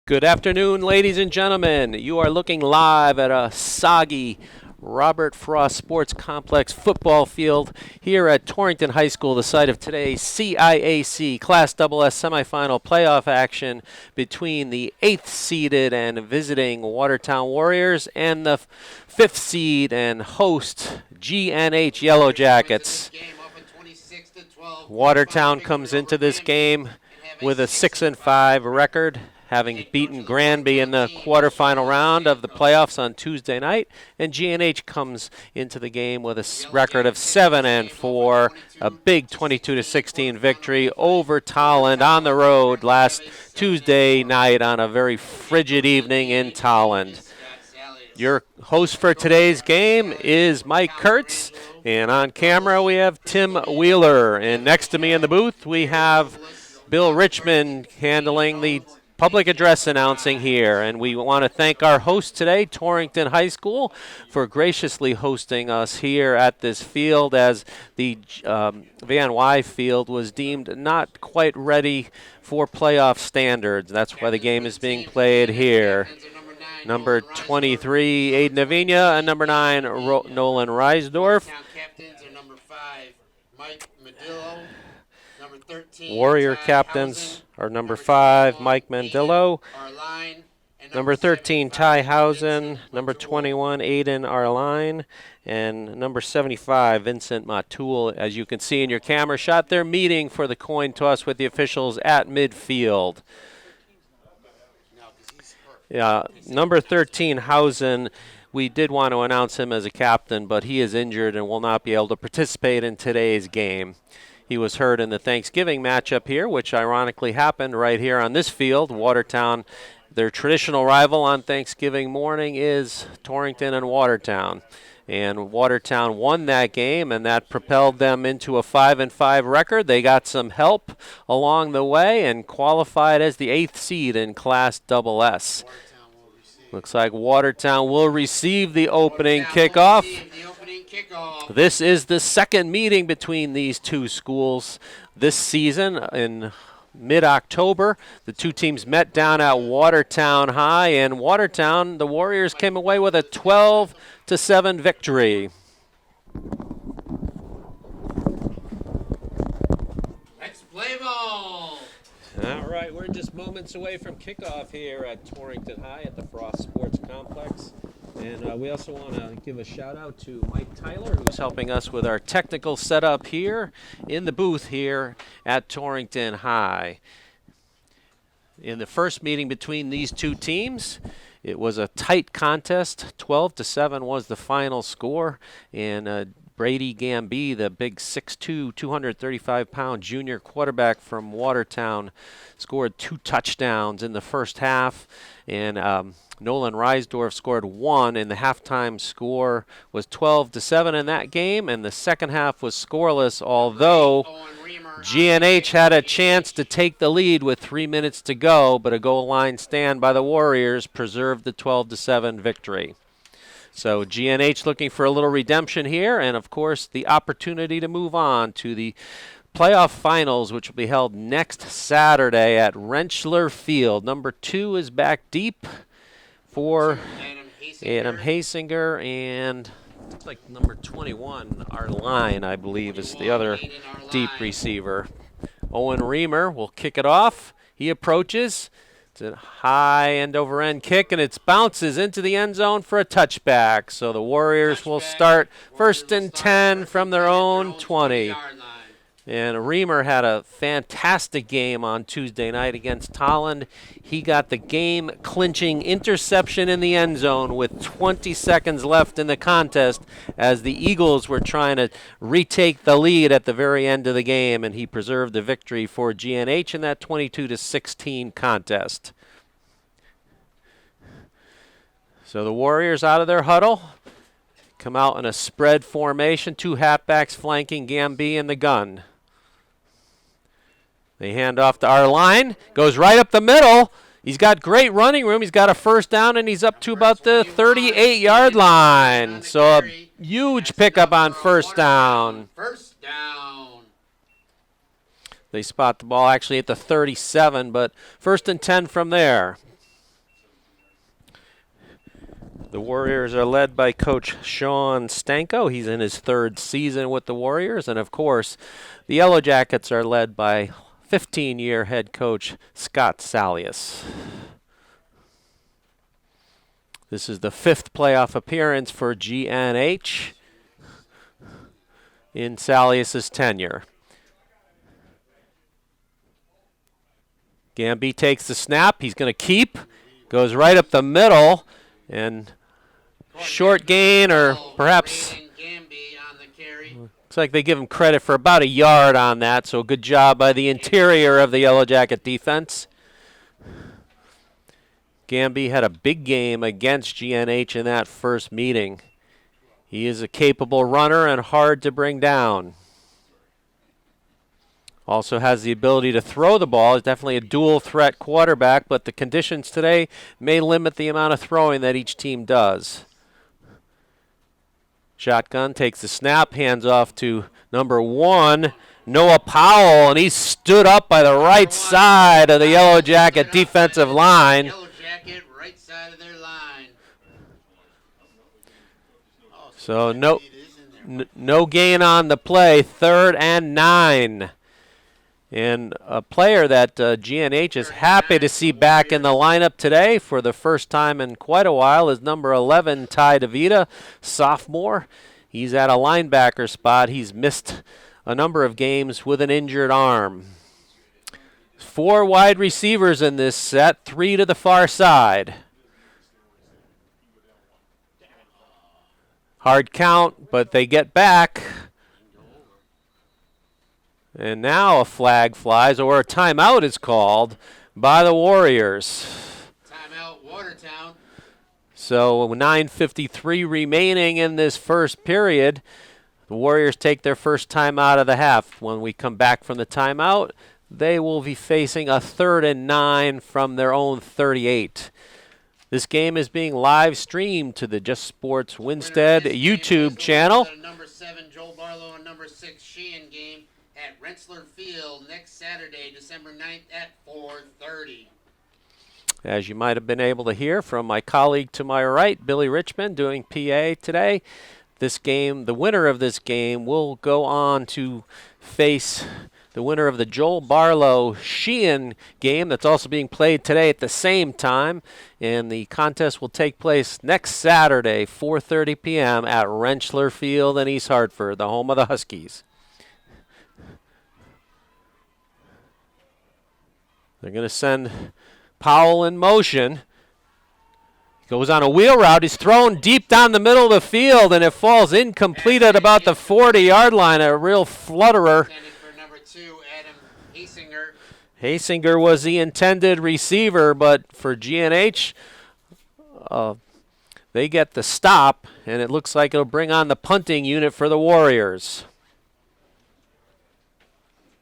Good afternoon, ladies and gentlemen. You are looking live at a soggy Robert Frost Sports Complex football field here at Torrington High School, the site of today's CIAC Class SS semifinal playoff action between the 8th seeded and visiting Watertown Warriors and the 5th seed and host GNH Yellow Jackets. Watertown comes into this game with a 6-5 record, having beaten Granby in the quarterfinal round of the playoffs on Tuesday night, and GNH comes into the game with a record of 7-4, a big 22-16 victory over Tolland on the road last Tuesday night on a very frigid evening in Tolland. Your host for today's game is Mike Kurtz, and on camera we have Tim Wheeler, and next to me in the booth we have Bill Richmond handling the public address announcing here. And we want to thank our host today, Torrington High School, for graciously hosting us here at this field, as the Van Wy field was deemed not quite ready for playoff standards. That's why the game is being played here. Number 23, Aiden Avina, and number 9, Nolan Reisdorf. Captains are number 5, Mike Medillo. Number 13, Warrior captains are number 5, Mike Mandillo. Number 13, Ty Housen. Number 21, Aiden Arline. And number 75, Vincent Matul. As you can see in your camera shot, they're meeting for the coin toss with the officials at midfield. Yeah, number 13, Housen. We did want to announce him as a captain, but he is injured and will not be able to participate in today's game. He was hurt in the Thanksgiving matchup here, which ironically happened right here on this field. Watertown, their traditional rival on Thanksgiving morning is Torrington and Watertown. And Watertown won that game, and that propelled them into a 5-5 record. They got some help along the way and qualified as the 8th seed in Class SS. Looks like Watertown will receive the opening kickoff. This is the second meeting between these two schools this season. In mid-October, the two teams met down at Watertown High, and Watertown, the Warriors came away with a 12-7 victory. Let's play ball! All right, we're just moments away from kickoff here at Torrington High at the Frost Sports Complex. And we also want to give a shout out to Mike Tyler, who's helping us with our technical setup here in the booth here at Torrington High. In the first meeting between these two teams, it was a tight contest. 12-7 was the final score. And Brady Gamby, the big 6'2", 235-pound junior quarterback from Watertown, scored 2 touchdowns in the first half. And Nolan Reisdorf scored 1, and the halftime score was 12-7 in that game, and the second half was scoreless, although GNH had a chance to take the lead with 3 minutes to go, but a goal line stand by the Warriors preserved the 12-7 victory. So GNH looking for a little redemption here, and of course the opportunity to move on to the playoff finals, which will be held next Saturday at Rentschler Field. Number 2 is back deep for Adam Hasinger, and looks like number 21, Arline, I believe, is the other deep receiver. Owen Reamer will kick it off. He approaches. It's a high end-over-end kick, and it bounces into the end zone for a touchback. So the Warriors will start 1st and 10 from their own 20. And Reamer had a fantastic game on Tuesday night against Tolland. He got the game-clinching interception in the end zone with 20 seconds left in the contest as the Eagles were trying to retake the lead at the very end of the game, and he preserved the victory for GNH in that 22-16 contest. So the Warriors out of their huddle come out in a spread formation, 2 halfbacks flanking Gamby in the gun. They hand off to Arline, goes right up the middle. He's got great running room. He's got a first down, and he's up to about the 38-yard line. So a huge pickup on first down. First down. They spot the ball actually at the 37, but 1st and 10 from there. The Warriors are led by Coach Sean Stanko. He's in his 3rd season with the Warriors. And, of course, the Yellow Jackets are led by 15-year head coach Scott Salius. This is the 5th playoff appearance for GNH in Salius's tenure. Gamby takes the snap. He's going to keep. Goes right up the middle. And short gain, or perhaps looks like they give him credit for about a yard on that. So good job by the interior of the Yellow Jacket defense. Gamby had a big game against GNH in that first meeting. He is a capable runner and hard to bring down. Also has the ability to throw the ball. He's definitely a dual threat quarterback, but the conditions today may limit the amount of throwing that each team does. Shotgun takes the snap, hands off to number 1, Noah Powell, and he stood up by the right side of the Yellow Jacket defensive line. Yellow Jacket, right side of their line. So no gain on the play, 3rd and 9. And a player that GNH is happy to see back in the lineup today for the first time in quite a while is number 11, Ty DeVita, sophomore. He's at a linebacker spot. He's missed a number of games with an injured arm. 4 wide receivers in this set, 3 to the far side. Hard count, but they get back. And now a flag flies, or a timeout is called by the Warriors. Timeout, Watertown. So 9:53 remaining in this first period. The Warriors take their first timeout of the half. When we come back from the timeout, they will be facing a 3rd and 9 from their own 38. This game is being live streamed to the Just Sports Winstead YouTube channel. Number 7, Joel Barlow, and number 6, Sheehan game at Rensselaer Field next Saturday, December 9th at 4:30. As you might have been able to hear from my colleague to my right, Billy Richmond, doing PA today, this game, the winner of this game, will go on to face the winner of the Joel Barlow Sheehan game that's also being played today at the same time. And the contest will take place next Saturday, 4:30 p.m. at Rensselaer Field in East Hartford, the home of the Huskies. They're going to send Powell in motion. Goes on a wheel route. He's thrown deep down the middle of the field, and it falls incomplete at about the 40-yard line. A real flutterer. For number 2, Adam Hasinger. Hasinger was the intended receiver, but for GNH, they get the stop, and it looks like it'll bring on the punting unit for the Warriors.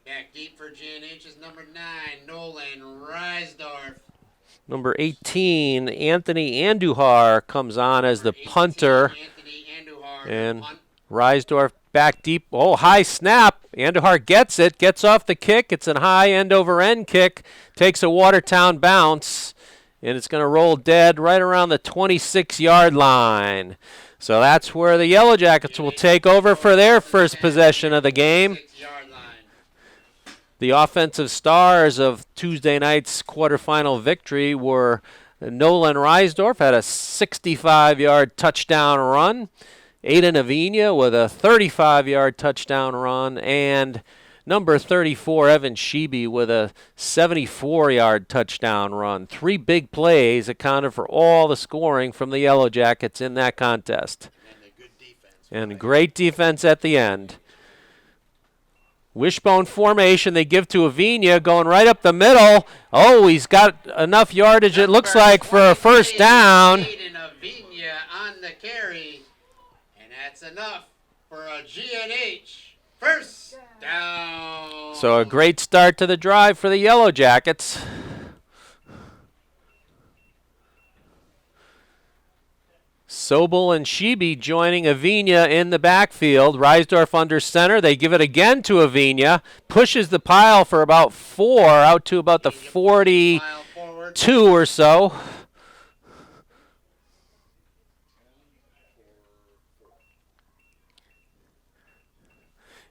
Back deep for GNH is number 9, Nolan Reisdorf. Number 18, Anthony Andujar, comes on as the punter. Anthony Andujar, And Reisdorf back deep. Oh, high snap. Andujar gets it, gets off the kick. It's a high end-over-end kick. Takes a Watertown bounce, and it's going to roll dead right around the 26-yard line. So that's where the Yellow Jackets will take over for their first possession of the game. The offensive stars of Tuesday night's quarterfinal victory were Nolan Reisdorf, had a 65-yard touchdown run, Aiden Avina with a 35-yard touchdown run, and number 34, Evan Sheeby, with a 74-yard touchdown run. 3 big plays accounted for all the scoring from the Yellow Jackets in that contest. And great defense at the end. Wishbone formation, they give to Avina, going right up the middle. Oh, he's got enough yardage, it looks like, for a first down. Aiden Avina on the carry, and that's enough for a GNH first down. So a great start to the drive for the Yellow Jackets. Sobel and Sheeby joining Avina in the backfield. Reisdorf under center. They give it again to Avina. Pushes the pile for about 4, out to about the 42 or so.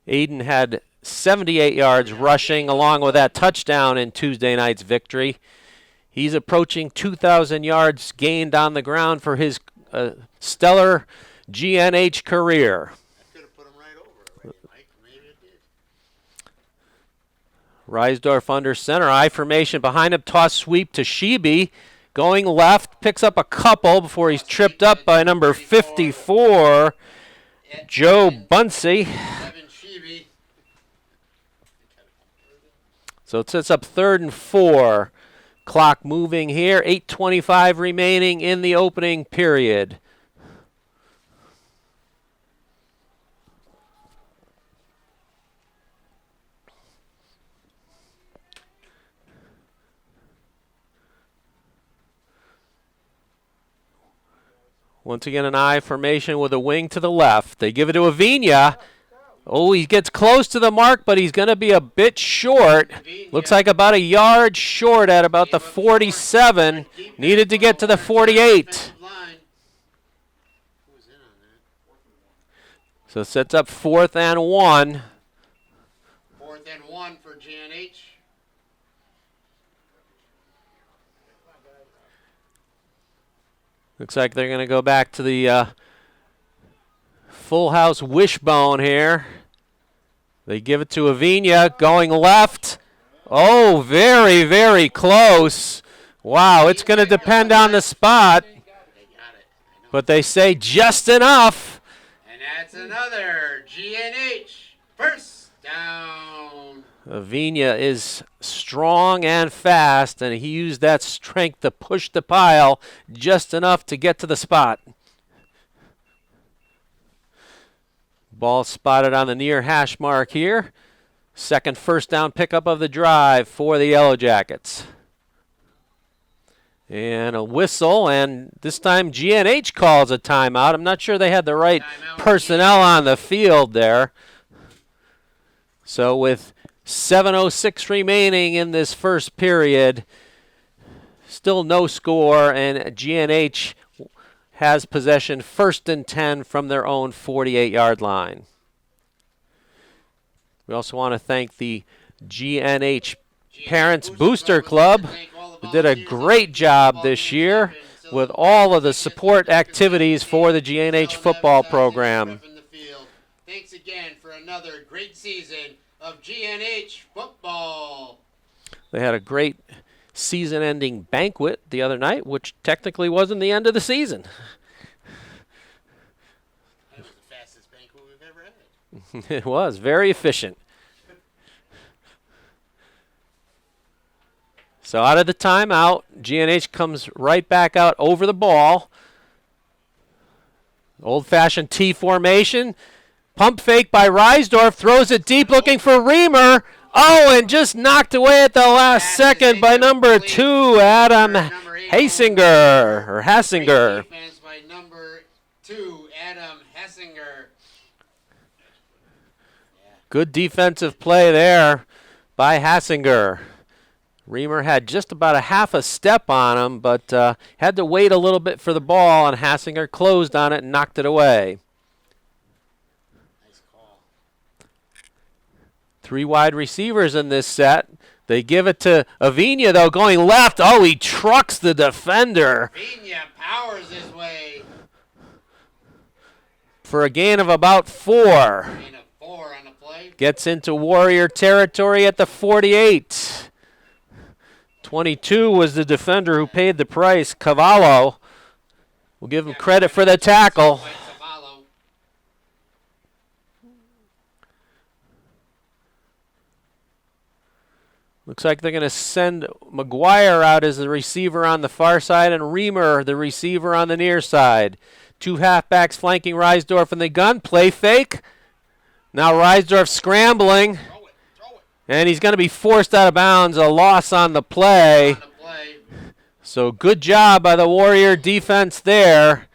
Aiden had 78 yards rushing along with that touchdown in Tuesday night's victory. He's approaching 2,000 yards gained on the ground for his stellar GNH career. That could have put him right over already, Mike. Maybe it did. Reisdorf under center. I formation behind him. Toss sweep to Sheeby. Going left. Picks up a couple before he's tripped up by number 54, Joe Bunsey. So it sets up 3rd and 4. Clock moving here. 8:25 remaining in the opening period. Once again, an I formation with a wing to the left. They give it to Avina. Oh, he gets close to the mark, but he's going to be a bit short. Looks like about a yard short at about the 47. Needed to get to the 48. So it sets up 4th and 1. 4th and 1 for GNH. Looks like they're going to go back to the full house wishbone here. They give it to Avina, going left. Oh, very, very close. Wow, it's going to depend on the spot. But they say just enough. And that's another GNH first down. Avina is strong and fast, and he used that strength to push the pile just enough to get to the spot. Ball spotted on the near hash mark here. Second first down pickup of the drive for the Yellow Jackets. And a whistle, and this time GNH calls a timeout. I'm not sure they had the right personnel on the field there. So with 7:06 remaining in this first period, still no score, and GNH has possession 1st and 10 from their own 48-yard line. We also want to thank the GNH Parents Booster Club, who did a great job this year with all of the support activities for the GNH football program. Thanks again for another great season of GNH football. They had a great season-ending banquet the other night, which technically wasn't the end of the season. That was the fastest banquet we've ever had. It was very efficient. So out of the timeout, GNH comes right back out over the ball. Old-fashioned T formation. Pump fake by Reisdorf, throws it deep looking for Reamer. Oh, and just knocked away at the last second by number 2, Adam Hasinger, or Hassinger. Defense by number 2, Adam Hassinger. Good defensive play there by Hassinger. Reamer had just about a half a step on him, but had to wait a little bit for the ball, and Hassinger closed on it and knocked it away. 3 wide receivers in this set. They give it to Avina, though, going left. Oh, he trucks the defender. Avina powers his way. For a gain of about 4. Gain of 4 on the play. Gets into Warrior territory at the 48. 22 was the defender who paid the price, Cavallo. We'll give him credit for the tackle. Looks like they're going to send McGuire out as the receiver on the far side and Reamer, the receiver, on the near side. 2 halfbacks flanking Reisdorf in the gun. Play fake. Now Reisdorf scrambling. Throw it. And he's going to be forced out of bounds. A loss on the play. So good job by the Warrior defense there.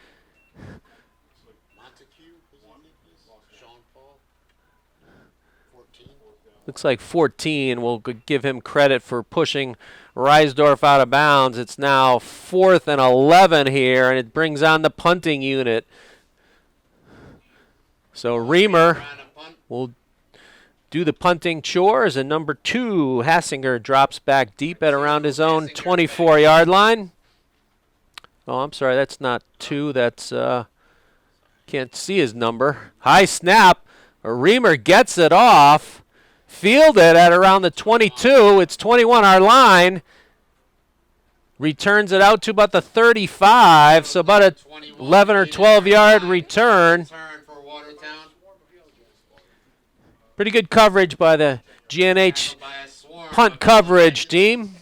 Looks like 14. We'll give him credit for pushing Reisdorf out of bounds. It's now 4th and 11 here, and it brings on the punting unit. So Reamer will do the punting chores, and number 2, Hassinger, drops back deep at around his own 24-yard line. Oh, I'm sorry, that's not 2. That's can't see his number. High snap. Reamer gets it off. Fielded at around the 22. It's 21 our line. Returns it out to about the 35, so about a 11 or 12-yard return. For Watertown. Pretty good coverage by the GNH punt coverage team.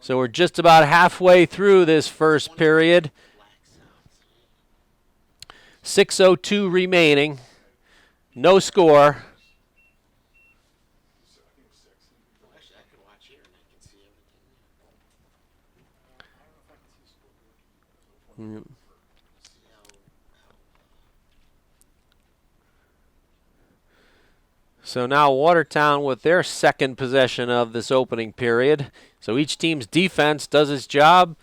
So we're just about halfway through this first period. 6:02 remaining. No score. So now Watertown with their second possession of this opening period. So each team's defense does its job,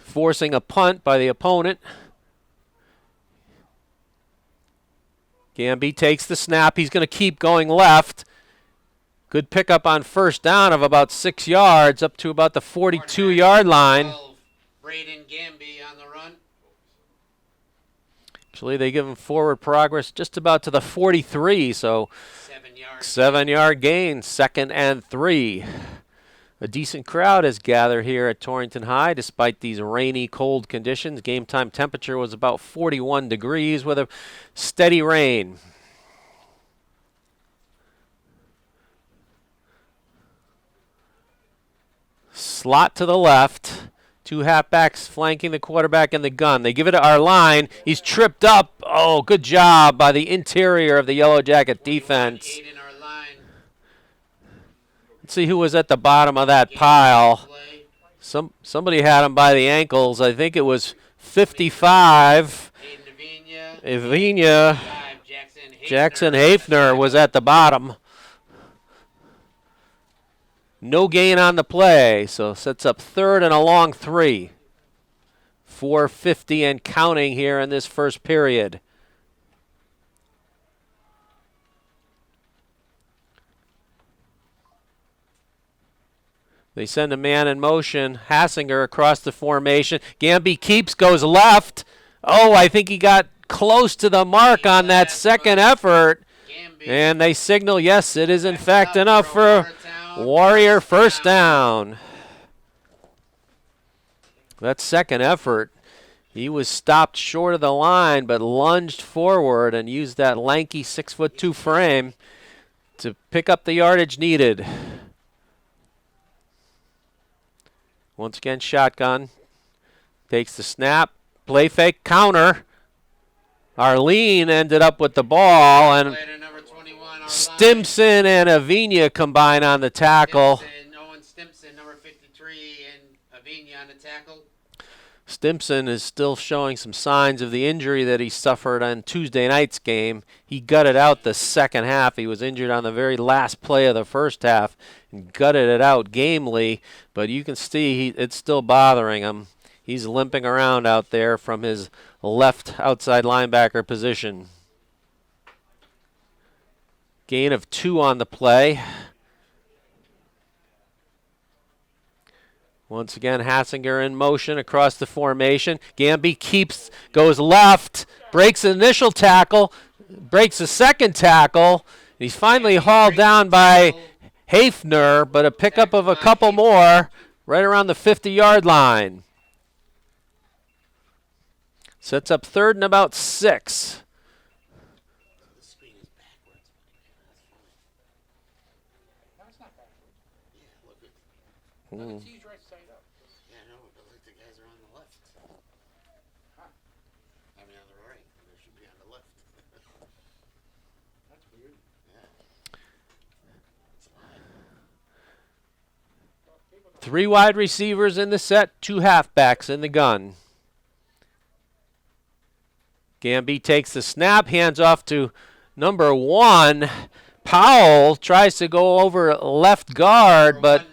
forcing a punt by the opponent. Gamby takes the snap. He's going to keep going left. Good pickup on first down of about 6 yards, up to about the 42-yard line. Braden Gamby on the run. Actually, they give him forward progress just about to the 43, so 7-yard gain, 2nd and 3. A decent crowd has gathered here at Torrington High despite these rainy, cold conditions. Game time temperature was about 41 degrees with a steady rain. Slot to the left. 2 halfbacks flanking the quarterback in the gun. They give it to our line. He's tripped up. Oh, good job by the interior of the Yellow Jacket defense. Let's see who was at the bottom of that pile. Somebody had him by the ankles. I think it was 55. Ivinia. Jackson Hafner was at the bottom. No gain on the play, so sets up 3rd and a long 3. 4:50 and counting here in this first period. They send a man in motion. Hassinger across the formation. Gamby keeps, goes left. Oh, I think he got close to the mark on that second effort. And they signal, yes, it is in fact enough for Warrior first down. That second effort, he was stopped short of the line, but lunged forward and used that lanky 6'2" frame to pick up the yardage needed. Once again, shotgun. Takes the snap. Play fake counter. Arlene ended up with the ball, and Stimson and Avinia combine on the tackle. Owen Stimson, number 53, and Avinia on the tackle. Stimson is still showing some signs of the injury that he suffered on Tuesday night's game. He gutted out the second half. He was injured on the very last play of the first half and gutted it out gamely, but you can see it's still bothering him. He's limping around out there from his left outside linebacker position. Gain of 2 on the play. Once again, Hassinger in motion across the formation. Gamby keeps, goes left, breaks the initial tackle, breaks the second tackle. He's finally hauled down by Hafner, but a pickup of a couple more right around the 50-yard line. Sets up 3rd and about 6. He's right side up. Yeah, I know, but like the guys are on the left. Huh. I mean, on the right. They should be on the left. That's weird. Yeah. That's odd. 3 wide receivers in the set, 2 halfbacks in the gun. Gamby takes the snap, hands off to number 1. Powell tries to go over left guard, but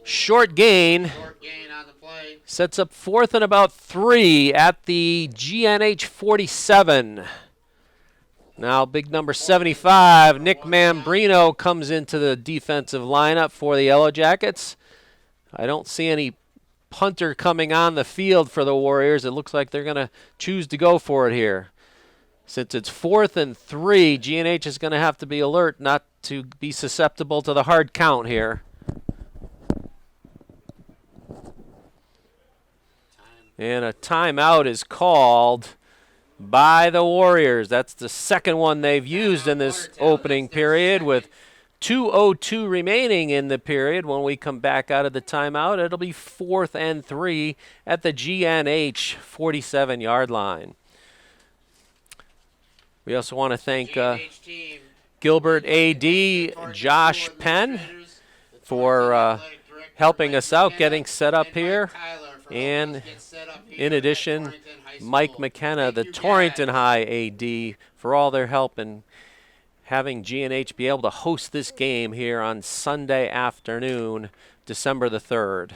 short gain. On the play. Sets up 4th and about 3 at the GNH 47. Now big number 75, Nick Mambrino, comes into the defensive lineup for the Yellow Jackets. I don't see any punter coming on the field for the Warriors. It looks like they're going to choose to go for it here. Since it's 4th and 3, GNH is going to have to be alert not to be susceptible to the hard count here. And a timeout is called by the Warriors. That's the second one they've used in this opening period with 2:02 remaining in the period. When we come back out of the timeout, it'll be 4th and 3 at the GNH 47-yard line. We also want to thank Gilbert A.D., Josh Penn for helping us out, getting set up here. And in addition, Mike McKenna, the Torrington High AD, for all their help in having GNH be able to host this game here on Sunday afternoon, December the 3rd.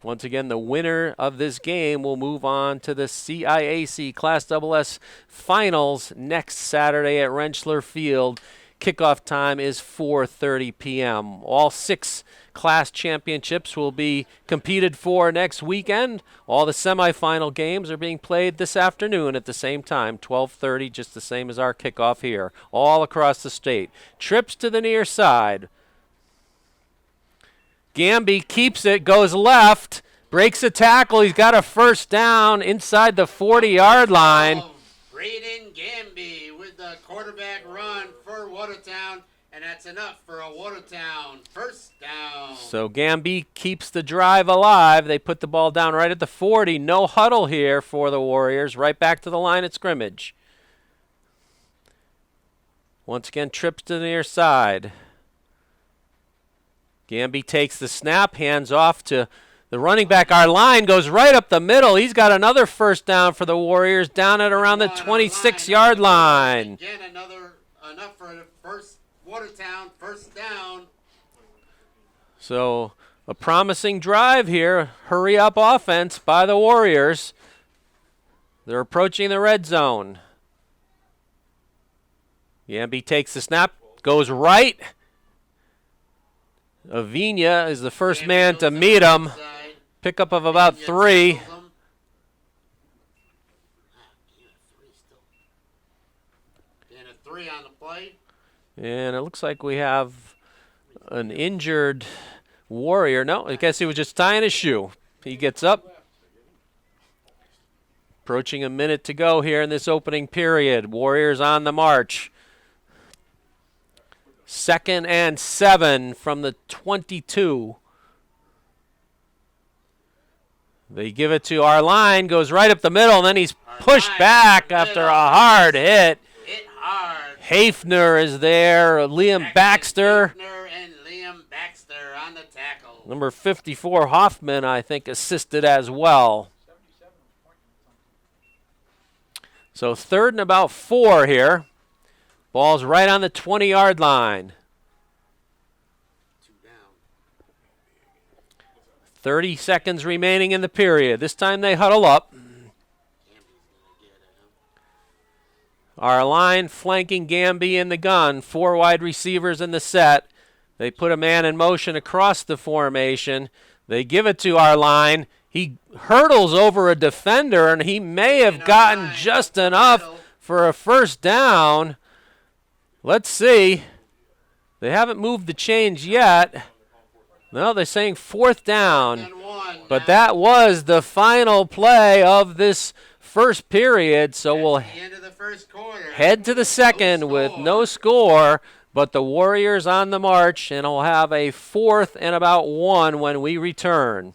Once again, the winner of this game will move on to the CIAC Class SS Finals next Saturday at Rentschler Field. Kickoff time is 4:30 p.m. All 6 class championships will be competed for next weekend. All the semifinal games are being played this afternoon at the same time, 12:30, just the same as our kickoff here, all across the state. Trips to the near side. Gamby keeps it, goes left, breaks a tackle. He's got a first down inside the 40-yard line. Braden Gamby with the quarterback run for Watertown, and that's enough for a Watertown first down. So Gamby keeps the drive alive. They put the ball down right at the 40. No huddle here for the Warriors. Right back to the line at scrimmage. Once again, trips to the near side. Gamby takes the snap, hands off to the running back. Our line goes right up the middle. He's got another first down for the Warriors down at around the 26-yard line. Again, enough for the first Watertown first down. So a promising drive here. Hurry up offense by the Warriors. They're approaching the red zone. Gamby takes the snap, goes right. Avina is the first man to meet him. Pickup of about 3. And a 3 on the play. And it looks like we have an injured Warrior. No, I guess he was just tying his shoe. He gets up. Approaching a minute to go here in this opening period. Warriors on the march. 2nd and 7 from the 22. They give it to our line, goes right up the middle, and then he's pushed back after a hard hit. Hit hard. Hafner is there, Liam Baxter. Hafner and Liam Baxter on the tackle. Number 54, Hoffman, I think, assisted as well. So 3rd and about 4 here. Ball's right on the 20-yard line. 2 down. 30 seconds remaining in the period. This time they huddle up. Our line flanking Gamby in the gun. 4 wide receivers in the set. They put a man in motion across the formation. They give it to our line. He hurdles over a defender, and he may have gotten just enough for a first down. Let's see. They haven't moved the chains yet. No, they're saying 4th down. But that was the final play of this first period. So we'll head to the second with no score. But the Warriors on the march, and we'll have a 4th and about 1 when we return.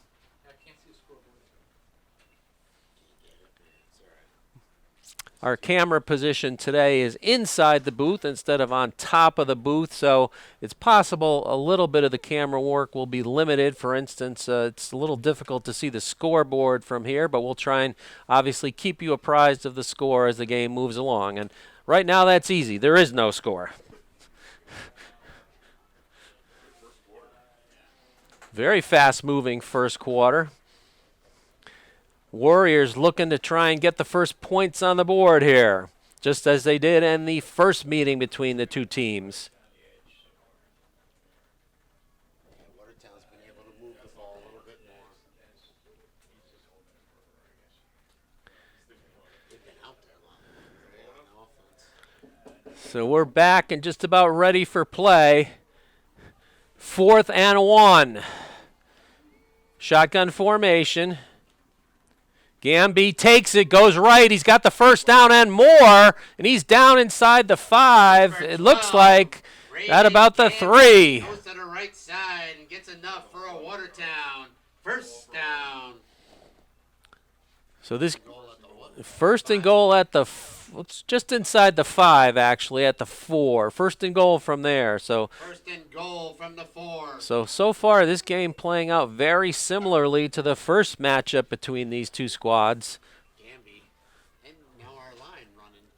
Our camera position today is inside the booth instead of on top of the booth, so it's possible a little bit of the camera work will be limited. For instance, it's a little difficult to see the scoreboard from here, but we'll try and obviously keep you apprised of the score as the game moves along. And right now that's easy. There is no score. Very fast-moving first quarter. Warriors looking to try and get the first points on the board here. just as they did in the first meeting between the two teams. Watertown's been able to move the ball a little bit more. They've been out there long. No offense. So we're back and just about ready for play. 4th and 1. Shotgun formation. Gamby takes it, goes right. He's got the first down and more, and he's down inside the 5. It looks like at about the 3. Goes to the right side and gets enough for a Watertown. First down. So this first and goal at the it's just inside the 5, actually, at the 4. First and goal from there. So First and goal from the 4. So far, this game playing out very similarly to the first matchup between these two squads. Gamby. And now our line running.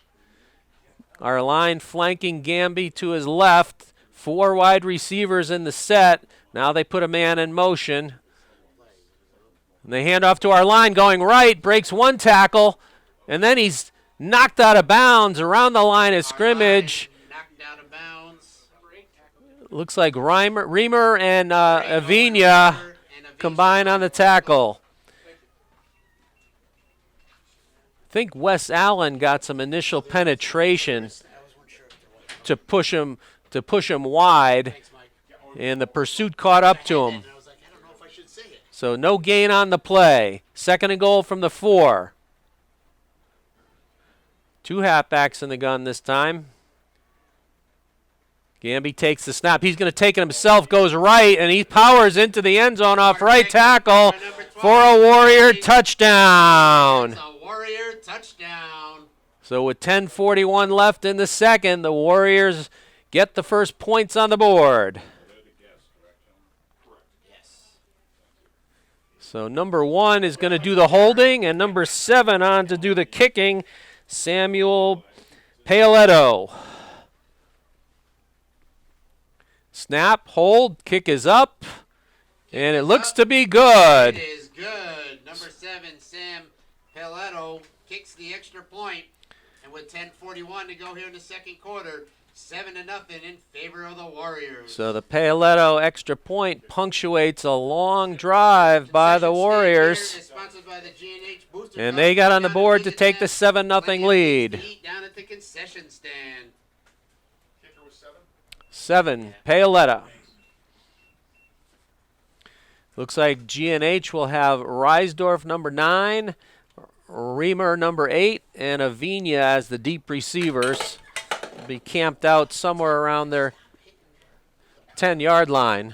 Our line flanking Gamby to his left. 4 wide receivers in the set. Now they put a man in motion. And they hand off to our line going right. Breaks 1 tackle. And then he's knocked out of bounds around the line of scrimmage. Knocked out of bounds. Looks like Reamer and Avina combine on the tackle. I think Wes Allen got some initial penetration to push him wide, and the pursuit caught up to him. So no gain on the play. 2nd and goal from the 4. 2 halfbacks in the gun this time. Gamby takes the snap. He's going to take it himself, goes right, and he powers into the end zone off right tackle for a Warrior touchdown. It's a Warrior touchdown. So with 10:41 left in the second, the Warriors get the first points on the board. Yes. So number 1 is going to do the holding, and number 7 on to do the kicking, Samuel Paoletto. Snap, hold, kick is up, and it looks to be good. It is good. Number 7, Sam Paoletto, kicks the extra point, and with 10:41 to go here in the second quarter, 7-0 in favor of the Warriors. So the Paoletto extra point punctuates a long drive by the Warriors, Sponsored by the GNH Booster and Club. they got on the Down board and to visit take the them. 7-0 lead. Eat down at the concession stand. 7, Paoletta. Looks like GNH will have Reisdorf number 9, Reamer number 8, and Avina as the deep receivers. They'll be camped out somewhere around their 10-yard line.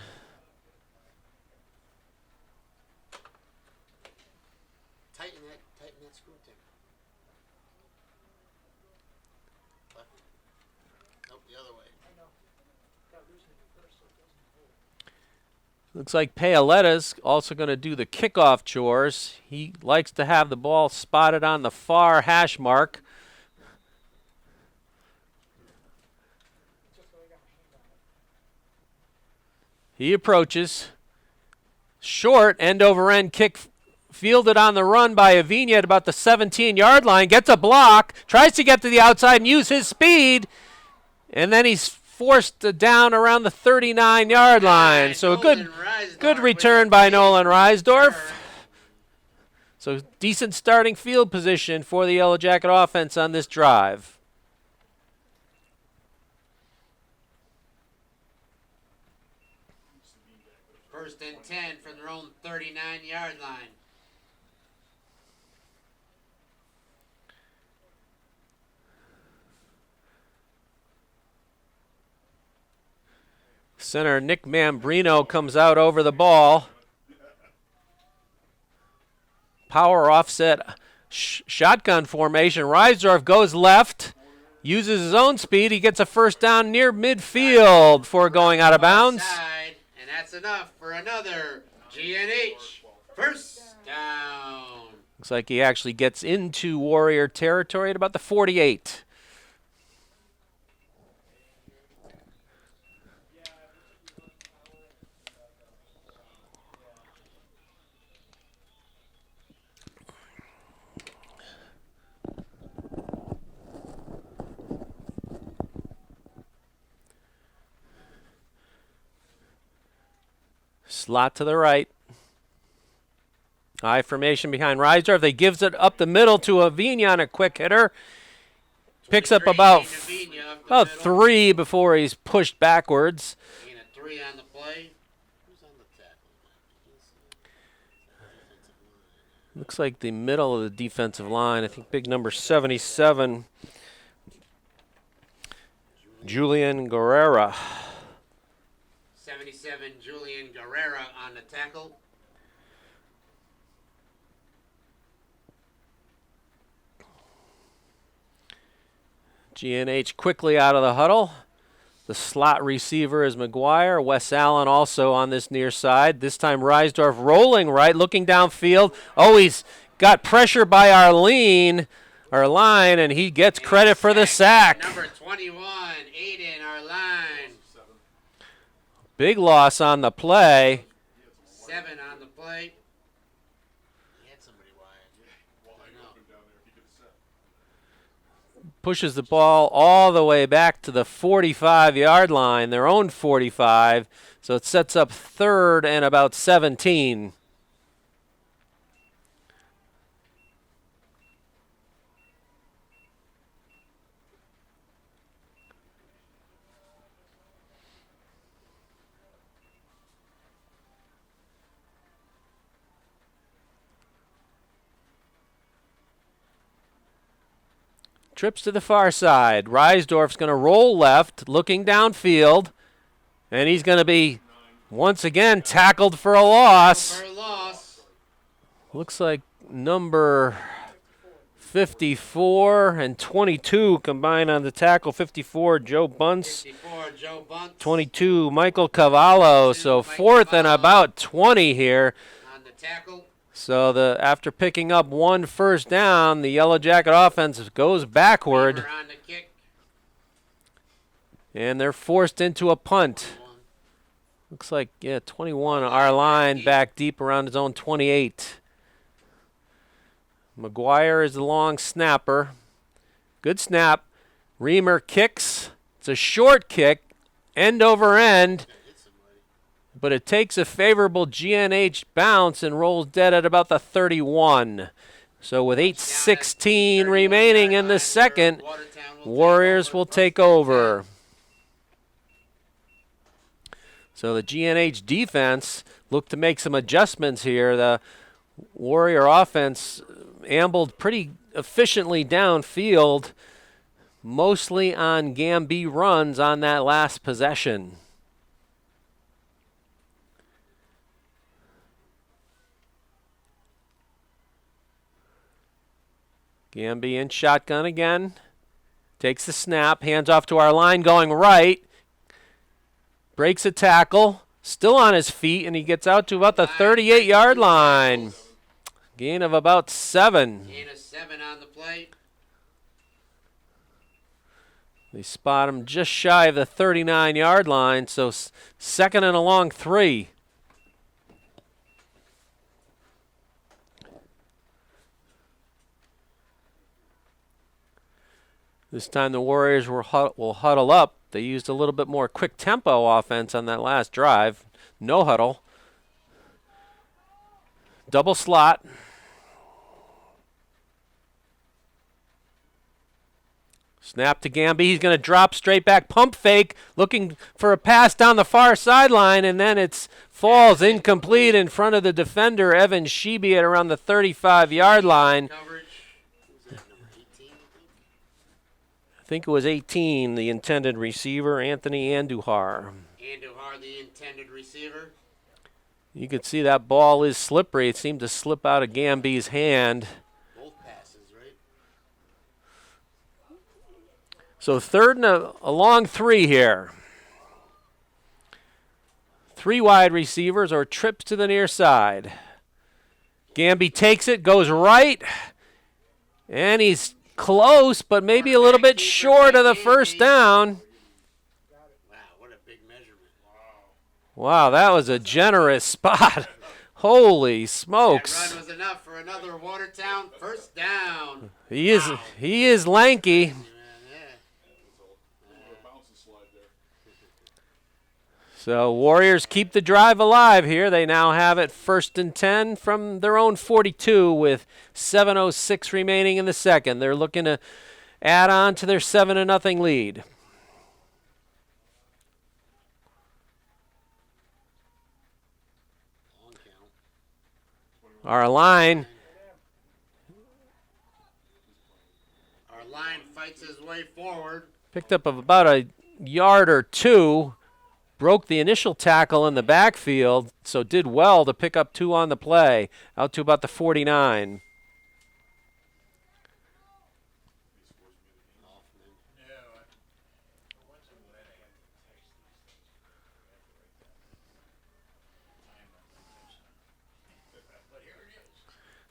Tighten that screw thing. Nope, the other way. Looks like Paoletta's also going to do the kickoff chores. He likes to have the ball spotted on the far hash mark. He approaches. Short end-over-end kick fielded on the run by Avina at about the 17-yard line. Gets a block. Tries to get to the outside and use his speed. And then he's forced down around the 39-yard line. So a good return by Nolan Reisdorf. So decent starting field position for the Yellow Jacket offense on this drive. First and 10 from their own 39-yard line. Center Nick Mambrino comes out over the ball. Power offset shotgun formation. Reisdorf goes left, uses his own speed. He gets a first down near midfield before going out of bounds. And that's enough for another GNH first down. Looks like he actually gets into Warrior territory at about the 48. Slot to the right. High formation behind Reisdorf. They gives it up the middle to Avignon, a quick hitter. Picks up about 3 before he's pushed backwards. Gain a 3 on the play. Who's on the tackle? Looks like the middle of the defensive line. I think big number 77, Julian Guerrera. 77, Julian Guerrera on the tackle. GNH quickly out of the huddle. The slot receiver is McGuire. Wes Allen also on this near side. This time Reisdorf rolling right, looking downfield. Oh, he's got pressure by our line, and he gets credit for the sack. Number 21, Aiden, our line. Big loss on the play. 7 on the play. He had somebody wide. Pushes the ball all the way back to the 45-yard line, their own 45. So it sets up 3rd and about 17. Trips to the far side. Reisdorf's going to roll left, looking downfield, and he's going to be once again tackled for a loss. Looks like number 54 and 22 combined on the tackle. 54, Joe Bunce. 22, Michael Cavallo. So 4th and about 20 here. On the tackle. So after picking up 1 first down, the Yellow Jacket offense goes backward. On the kick. And they're forced into a punt. Looks like, 21, our line back deep around his own 28. McGuire is the long snapper. Good snap. Reamer kicks. It's a short kick, end over end. But it takes a favorable GNH bounce and rolls dead at about the 31. So with 8:16 remaining in the second, Warriors will take over. So the GNH defense looked to make some adjustments here. The Warrior offense ambled pretty efficiently downfield, mostly on Gamby runs on that last possession. Gamby in shotgun again. Takes the snap, hands off to our line going right. Breaks a tackle, still on his feet, and he gets out to about the 38-yard line. Gain of about 7. Gain of 7 on the play. They spot him just shy of the 39-yard line, so 2nd and a long 3. This time the Warriors will huddle up. They used a little bit more quick tempo offense on that last drive. No huddle. Double slot. Snap to Gamby. He's going to drop straight back. Pump fake. Looking for a pass down the far sideline, and then it falls incomplete in front of the defender, Evan Sheeby, at around the 35-yard line. I think it was 18, the intended receiver, Anthony Andujar. Andujar, the intended receiver. You could see that ball is slippery. It seemed to slip out of Gamby's hand. Both passes, right? So 3rd and a long 3 here. 3 wide receivers or trips to the near side. Gamby takes it, goes right, and he's close, but maybe a little bit short of the first down. Wow, what a big measurement. Wow, that was a generous spot. Holy smokes. That run was enough for another Watertown first down. He is lanky. So Warriors keep the drive alive here. They now have it 1st and 10 from their own 42 with 7:06 remaining in the second. They're looking to add on to their 7-0 lead. Our line fights his way forward. picked up about a yard or two. Broke the initial tackle in the backfield, so did well to pick up 2 on the play, out to about the 49.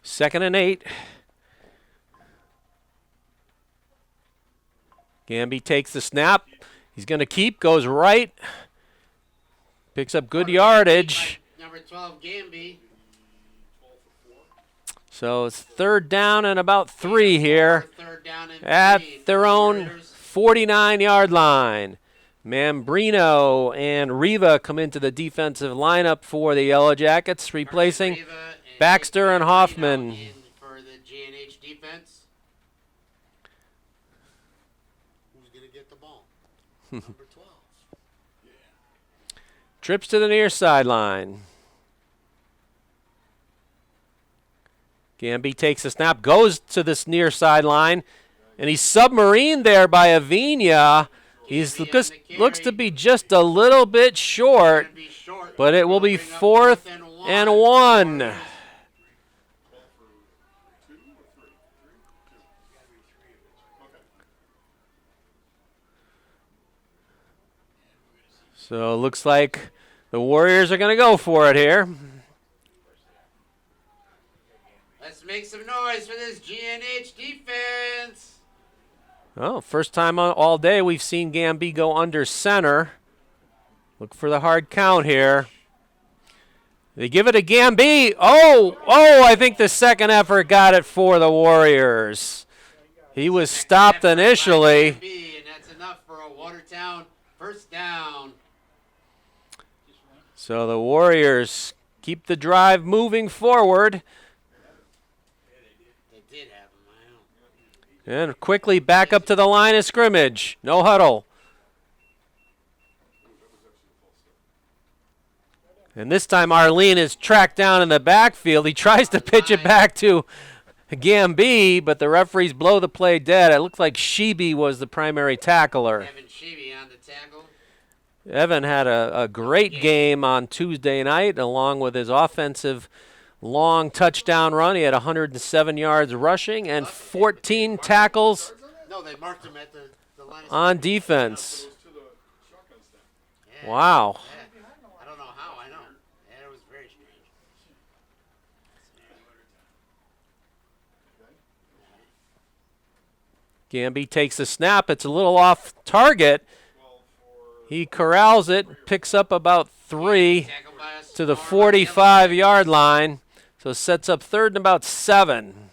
Second and 8. Gamby takes the snap. He's going to keep, goes right. Picks up good yardage. Number 12, Gamby. So it's 3rd down and about 3 here at their own 49-yard line. Mambrino and Riva come into the defensive lineup for the Yellow Jackets, replacing Baxter and Hoffman. For the GNH defense. Who's going to get the ball? Number 12. Trips to the near sideline. Gamby takes a snap, goes to this near sideline, and he's submarined there by Avina. He looks to be just a little bit short, but it will be 4th and 1. So it looks like the Warriors are going to go for it here. Let's make some noise for this GNH defense. Oh, first time all day we've seen Gamby go under center. Look for the hard count here. They give it to Gamby. Oh, I think the second effort got it for the Warriors. He was stopped initially. And that's enough for a Watertown first down. So the Warriors keep the drive moving forward. They did have him. And quickly back up to the line of scrimmage. No huddle. And this time Arlene is tracked down in the backfield. He tries to pitch it back to Gamby, but the referees blow the play dead. It looks like Sheeby was the primary tackler. Evan Sheeby on the tackle. Evan had a great game on Tuesday night, along with his offensive long touchdown run. He had 107 yards rushing and 14 tackles No, they marked him at the line of on defense. Yeah. Wow. Yeah. I don't know how, I know. Yeah, it was very strange. Gamby takes the snap. It's a little off target. He corrals it, picks up about 3 to the 45-yard line. So sets up 3rd and about 7.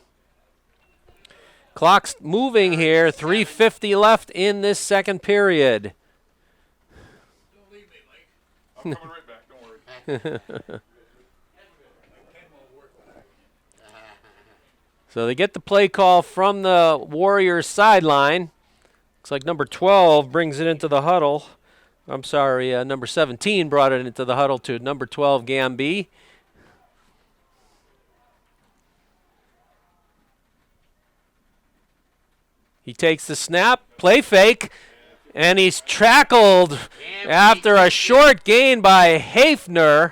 Clock's moving here. 3:50 left in this second period. Don't leave me, Mike. I'm coming right back. Don't worry. So they get the play call from the Warriors sideline. Looks like number 12 brings it into the huddle. I'm sorry, number 17 brought it into the huddle to number 12, Gamby. He takes the snap, play fake, and he's tackled after a short gain by Hafner.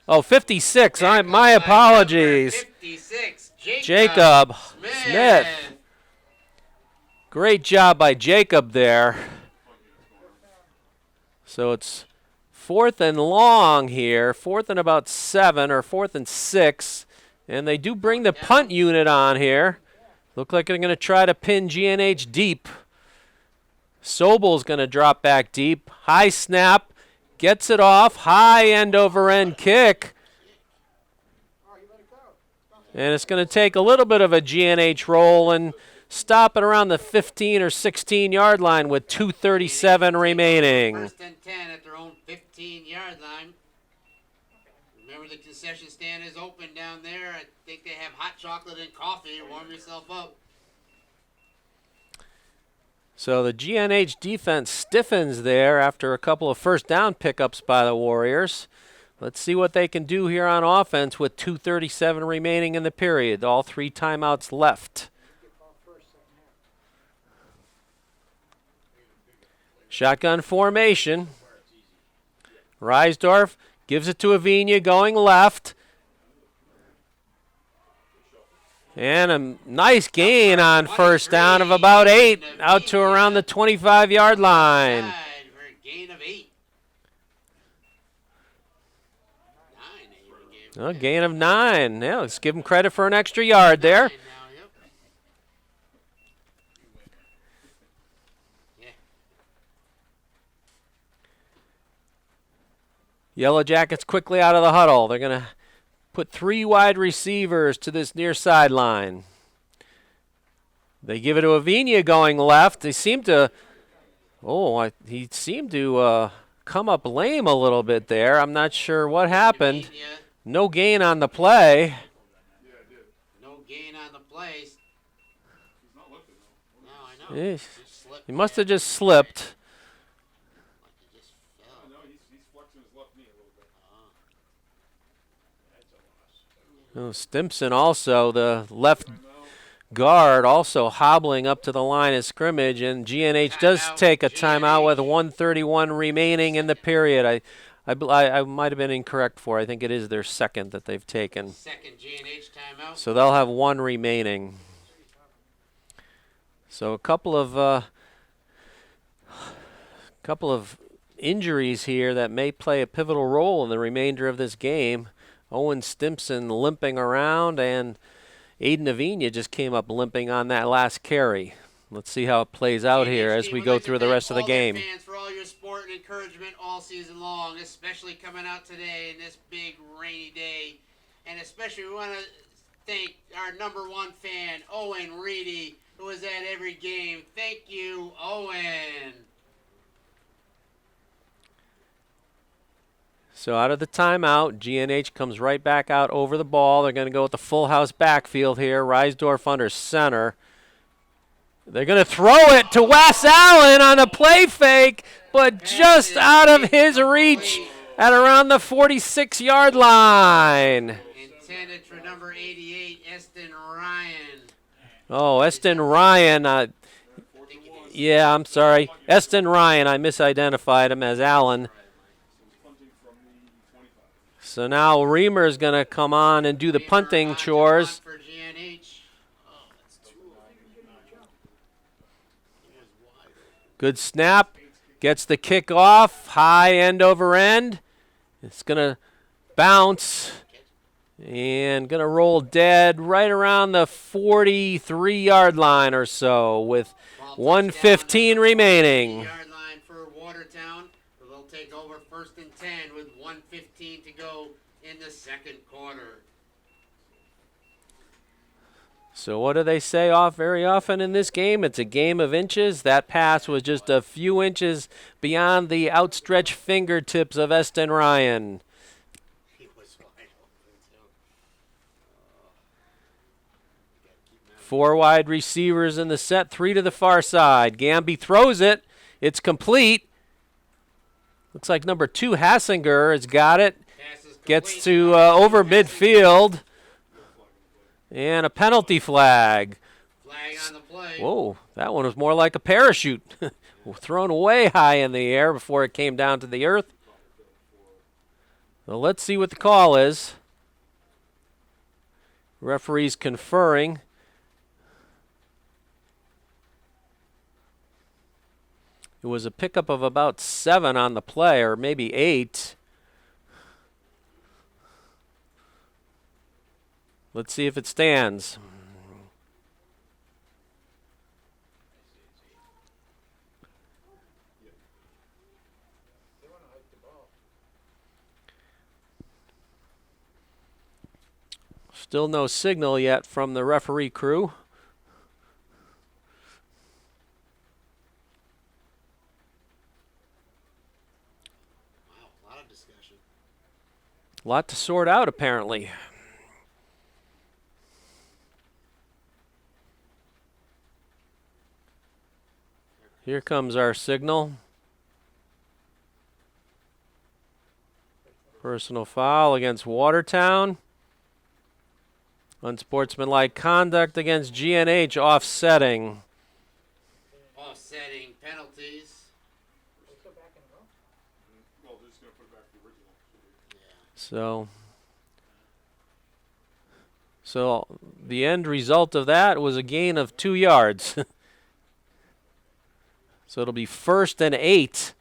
Oh, 56. My apologies. 56, Jacob Smith. Great job by Jacob there. So it's 4th and long here, 4th and about 7 or 4th and 6. And they do bring the punt unit on here. Look like they're going to try to pin GNH deep. Sobel's going to drop back deep. High snap, gets it off, high end over end kick. And it's going to take a little bit of a GNH roll and stop it around the 15 or 16 yard line with 2:37 remaining. 1st and 10 at their own own 15-yard line. Remember, the concession stand is open down there. I think they have hot chocolate and coffee to warm yourself up. So the GNH defense stiffens there after a couple of first down pickups by the Warriors. Let's see what they can do here on offense with 2:37 remaining in the period. All 3 timeouts left. Shotgun formation. Reisdorf gives it to Avina going left. And a nice gain on first down of about 8 out to around the 25-yard line. For a gain of 8. 9 A gain of 9. Yeah, let's give him credit for an extra yard there. Yellow Jackets quickly out of the huddle. They're going to put 3 wide receivers to this near sideline. They give it to Avina going left. They seem to, he seemed to come up lame a little bit there. I'm not sure what happened. No gain on the play. No gain on the play. He's not looking, though. No, I know. He must have just slipped. No, he's flexing his left knee a little bit. Stimpson also, the left guard, also hobbling up to the line of scrimmage, and GNH does take a timeout with 1:31 remaining in the period. I might have been incorrect for. I think it is their second that they've taken. Second GNH timeout. So they'll have 1 remaining. So a couple of injuries here that may play a pivotal role in the remainder of this game. Owen Stimpson limping around, and Aiden Avina just came up limping on that last carry. Let's see how it plays out here as we go through the rest of the game. Fans for all your support and encouragement all season long, especially coming out today in this big rainy day. And especially we want to thank our number 1 fan, Owen Reedy, who is at every game. Thank you, Owen. So out of the timeout, GNH comes right back out over the ball. They're going to go with the full house backfield here. Reisdorf under center. They're going to throw it to Wes Allen on a play fake, but just out of his reach at around the 46-yard line. Intended for number 88, Eston Ryan. Oh, Eston Ryan. Yeah, I'm sorry. Eston Ryan, I misidentified him as Allen. So now Reamer's going to come on and do the punting chores. For GNH. Good snap. Gets the kick off. High end over end. It's going to bounce. And going to roll dead right around the 43-yard line or so with 1:15 remaining. Yard line for Watertown. They'll take over 1st and 10 with 1:15 to go in the second quarter. So what do they say very often in this game? It's a game of inches. That pass was just a few inches beyond the outstretched fingertips of Eston Ryan. He was wide open too. 4 wide receivers in the set, 3 to the far side. Gamby throws it. It's complete. Looks like number 2, Hassinger, has got it. Gets to over midfield. And a penalty flag. Flag on the play. Whoa, that one was more like a parachute. Thrown way high in the air before it came down to the earth. Well, let's see what the call is. Referee's conferring. It was a pickup of about 7 on the play, or maybe 8. Let's see if it stands. Still no signal yet from the referee crew. discussion. A lot to sort out, apparently. Here comes our signal. Personal foul against Watertown. Unsportsmanlike conduct against GNH, offsetting. Offsetting penalties. Well, they're just going to put it back to the original. So the end result of that was a gain of 2 yards. So it'll be 1st and 8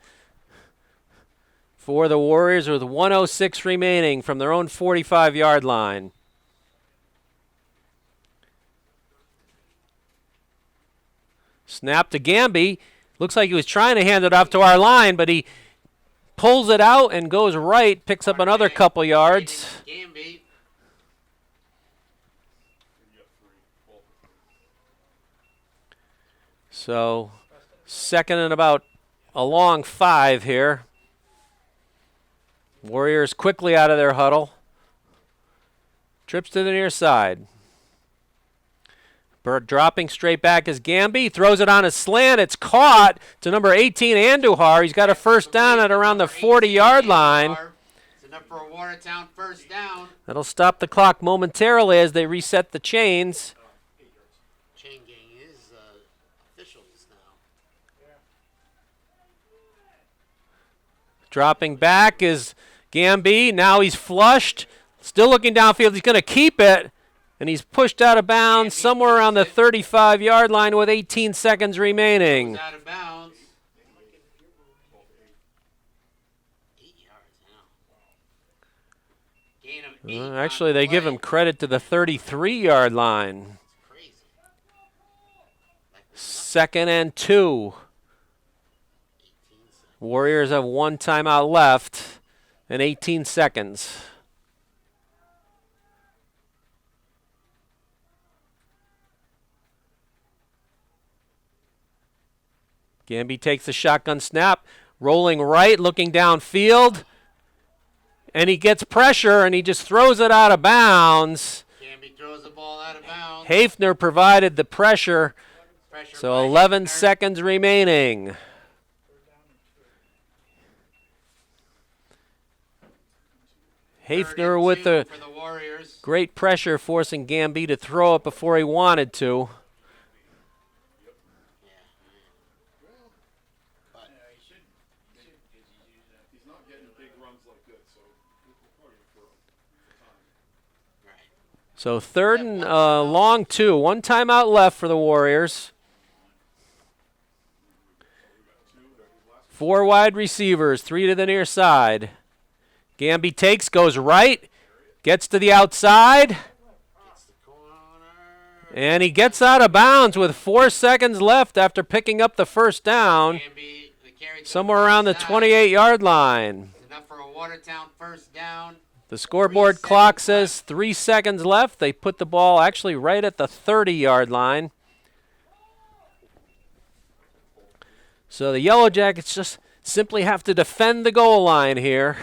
for the Warriors with 1:06 remaining from their own 45-yard line. Snap to Gamby. Looks like he was trying to hand it off to our line, but he pulls it out and goes right, picks up another couple yards. Gamby. So 2nd and about a long 5 here. Warriors quickly out of their huddle. Trips to the near side. Bird dropping straight back is Gamby. Throws it on a slant. It's caught to number 18, Andujar. He's got a first down at around the 40-yard line. It's enough for a Watertown first down. That'll stop the clock momentarily as they reset the chains. Chain gang is officials now. Dropping back is Gamby. Now he's flushed. Still looking downfield. He's going to keep it. And he's pushed out of bounds somewhere around the 35-yard line with 18 seconds remaining. Out of bounds. 8 yards now. Gain of 8 Actually, they give him credit to the 33-yard line. Crazy. 2nd and 2. Warriors have 1 timeout left and 18 seconds. Gamby takes the shotgun snap, rolling right, looking downfield, and he gets pressure, and he just throws it out of bounds. Gamby throws the ball out of bounds. Hafner provided the pressure, so 11 seconds remaining. Hafner with the great pressure, forcing Gamby to throw it before he wanted to. So 3rd and long 2. 1 timeout left for the Warriors. 4 wide receivers, 3 to the near side. Gamby takes, goes right, gets to the outside, and he gets out of bounds with 4 seconds left after picking up the first down, somewhere around the 28-yard line. Enough for a Watertown first down. The scoreboard clock says 3 seconds left. They put the ball actually right at the 30-yard line. So the Yellow Jackets just simply have to defend the goal line here.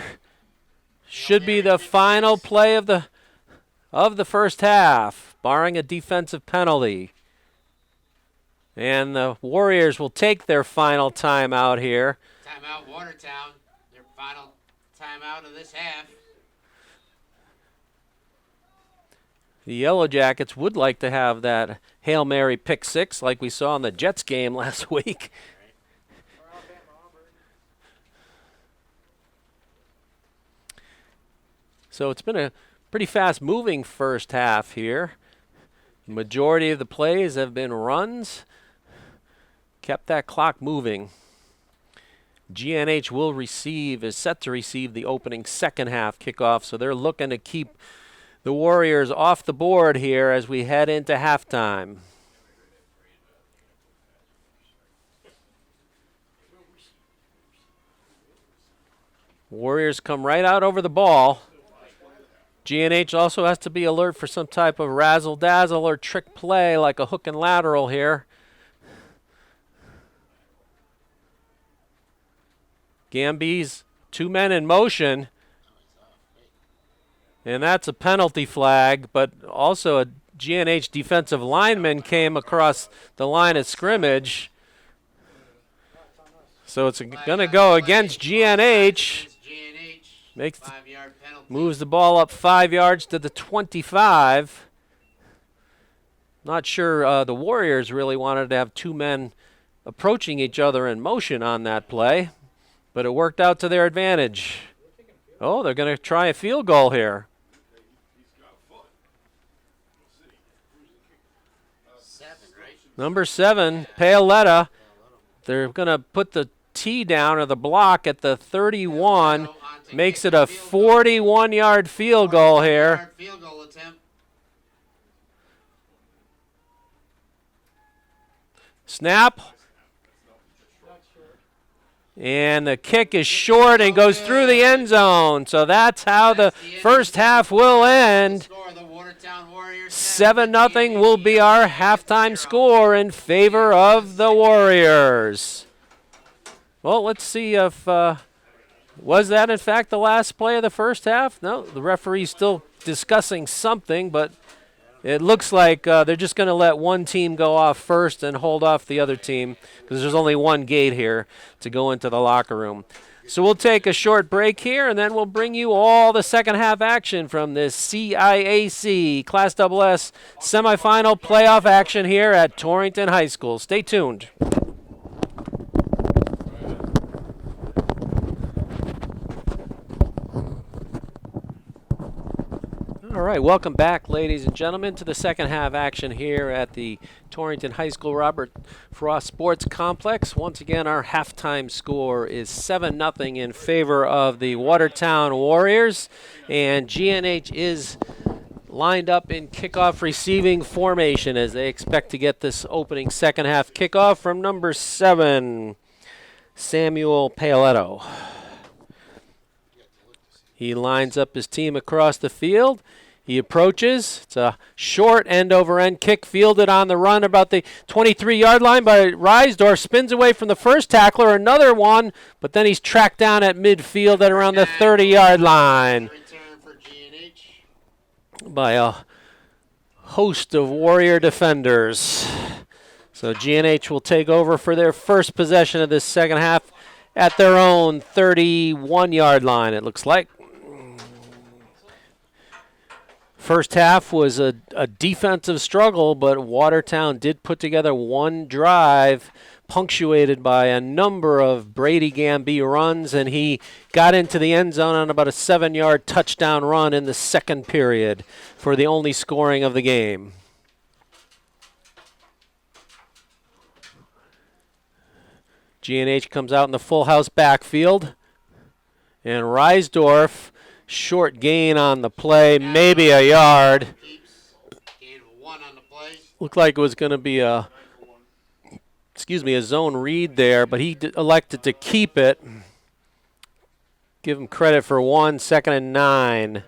Should be the final play of the first half, barring a defensive penalty. And the Warriors will take their final timeout here. Timeout Watertown, their final timeout of this half. The Yellow Jackets would like to have that Hail Mary pick 6 like we saw in the Jets game last week. So it's been a pretty fast-moving first half here. The majority of the plays have been runs. Kept that clock moving. GNH is set to receive the opening second half kickoff, so they're looking to keep the Warriors off the board here as we head into halftime. Warriors come right out over the ball. GNH also has to be alert for some type of razzle-dazzle or trick play like a hook and lateral here. Gamby's 2 men in motion. And that's a penalty flag, but also a GNH defensive lineman came across the line of scrimmage. So it's going to go against GNH. Makes the, moves the ball up 5 yards to the 25. Not sure the Warriors really wanted to have 2 men approaching each other in motion on that play, but it worked out to their advantage. Oh, they're going to try a field goal here. Number 7, Paoletta. They're going to put the tee down or the block at the 31. Makes it a 41-yard field goal here. Snap. And the kick is short and goes through the end zone. So that's how the first half will end. 7-0 will be our halftime score in favor of the Warriors. Well, let's see if, was that in fact the last play of the first half? No, the referee's still discussing something, but it looks like they're just going to let one team go off first and hold off the other team because there's only one gate here to go into the locker room. So we'll take a short break here, and then we'll bring you all the second half action from this CIAC Class SS semifinal playoff action here at Torrington High School. Stay tuned. All right, welcome back, ladies and gentlemen, to the second half action here at the Torrington High School Robert Frost Sports Complex. Once again, our halftime score is 7-0 in favor of the Watertown Warriors, and GNH is lined up in kickoff receiving formation as they expect to get this opening second half kickoff from number 7, Samuel Paoletto. He lines up his team across the field. He approaches. It's a short end-over-end kick fielded on the run about the 23-yard line by Reisdorf. Spins away from the first tackler, another one, but then he's tracked down at midfield at around the 30-yard line by a host of Warrior defenders. So GNH will take over for their first possession of this second half at their own 31-yard line, it looks like. First half was a defensive struggle, but Watertown did put together one drive punctuated by a number of Brady Gamby runs, and he got into the end zone on about a 7-yard touchdown run in the second period for the only scoring of the game. GNH comes out in the full house backfield, and Reisdorf, short gain on the play, maybe a yard. Looked like it was going to be a zone read there, but he elected to keep it. Give him credit for 1, 2nd and 9.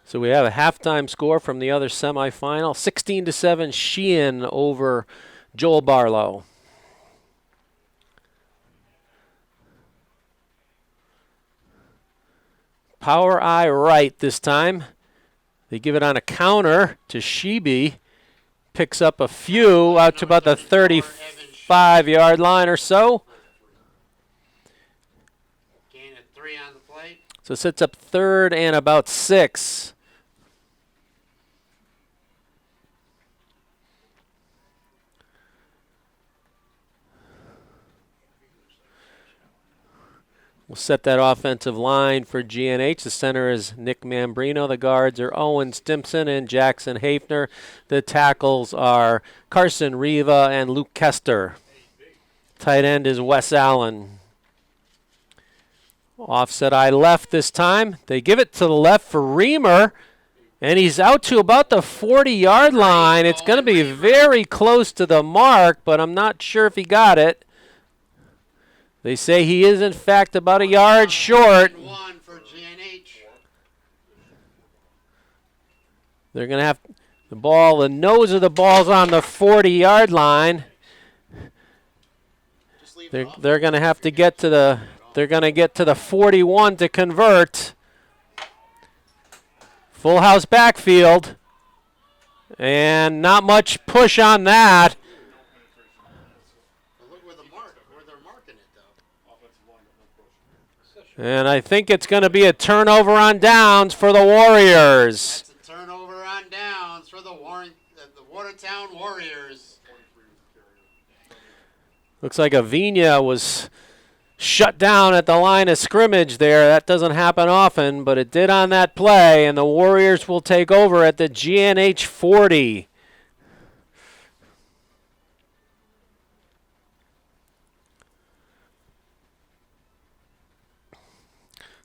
So we have a halftime score from the other semifinal. 16-7 Sheehan over Joel Barlow. Power eye right this time. They give it on a counter to Sheeby. Picks up a few out to about the 35-yard line or so. Gain of 3 on the plate. So it sets up 3rd and about 6. We'll set that offensive line for GNH. The center is Nick Mambrino. The guards are Owen Stimpson and Jackson Hafner. The tackles are Carson Riva and Luke Kester. Tight end is Wes Allen. Offset eye left this time. They give it to the left for Reamer, and he's out to about the 40-yard line. It's going to be very close to the mark, but I'm not sure if he got it. They say he is, in fact, about a yard short. One for GNH. They're going to have The nose of the ball's on the 40-yard line. Just leave it They're off. they're going to have to get to the 41 to convert. Full house backfield. And not much push on that. But look where they're marking it though. And I think it's going to be a turnover on downs for the Warriors. That's a turnover on downs for the Watertown Warriors. Looks like Avina was shut down at the line of scrimmage there. That doesn't happen often, but it did on that play, and the Warriors will take over at the GNH 40.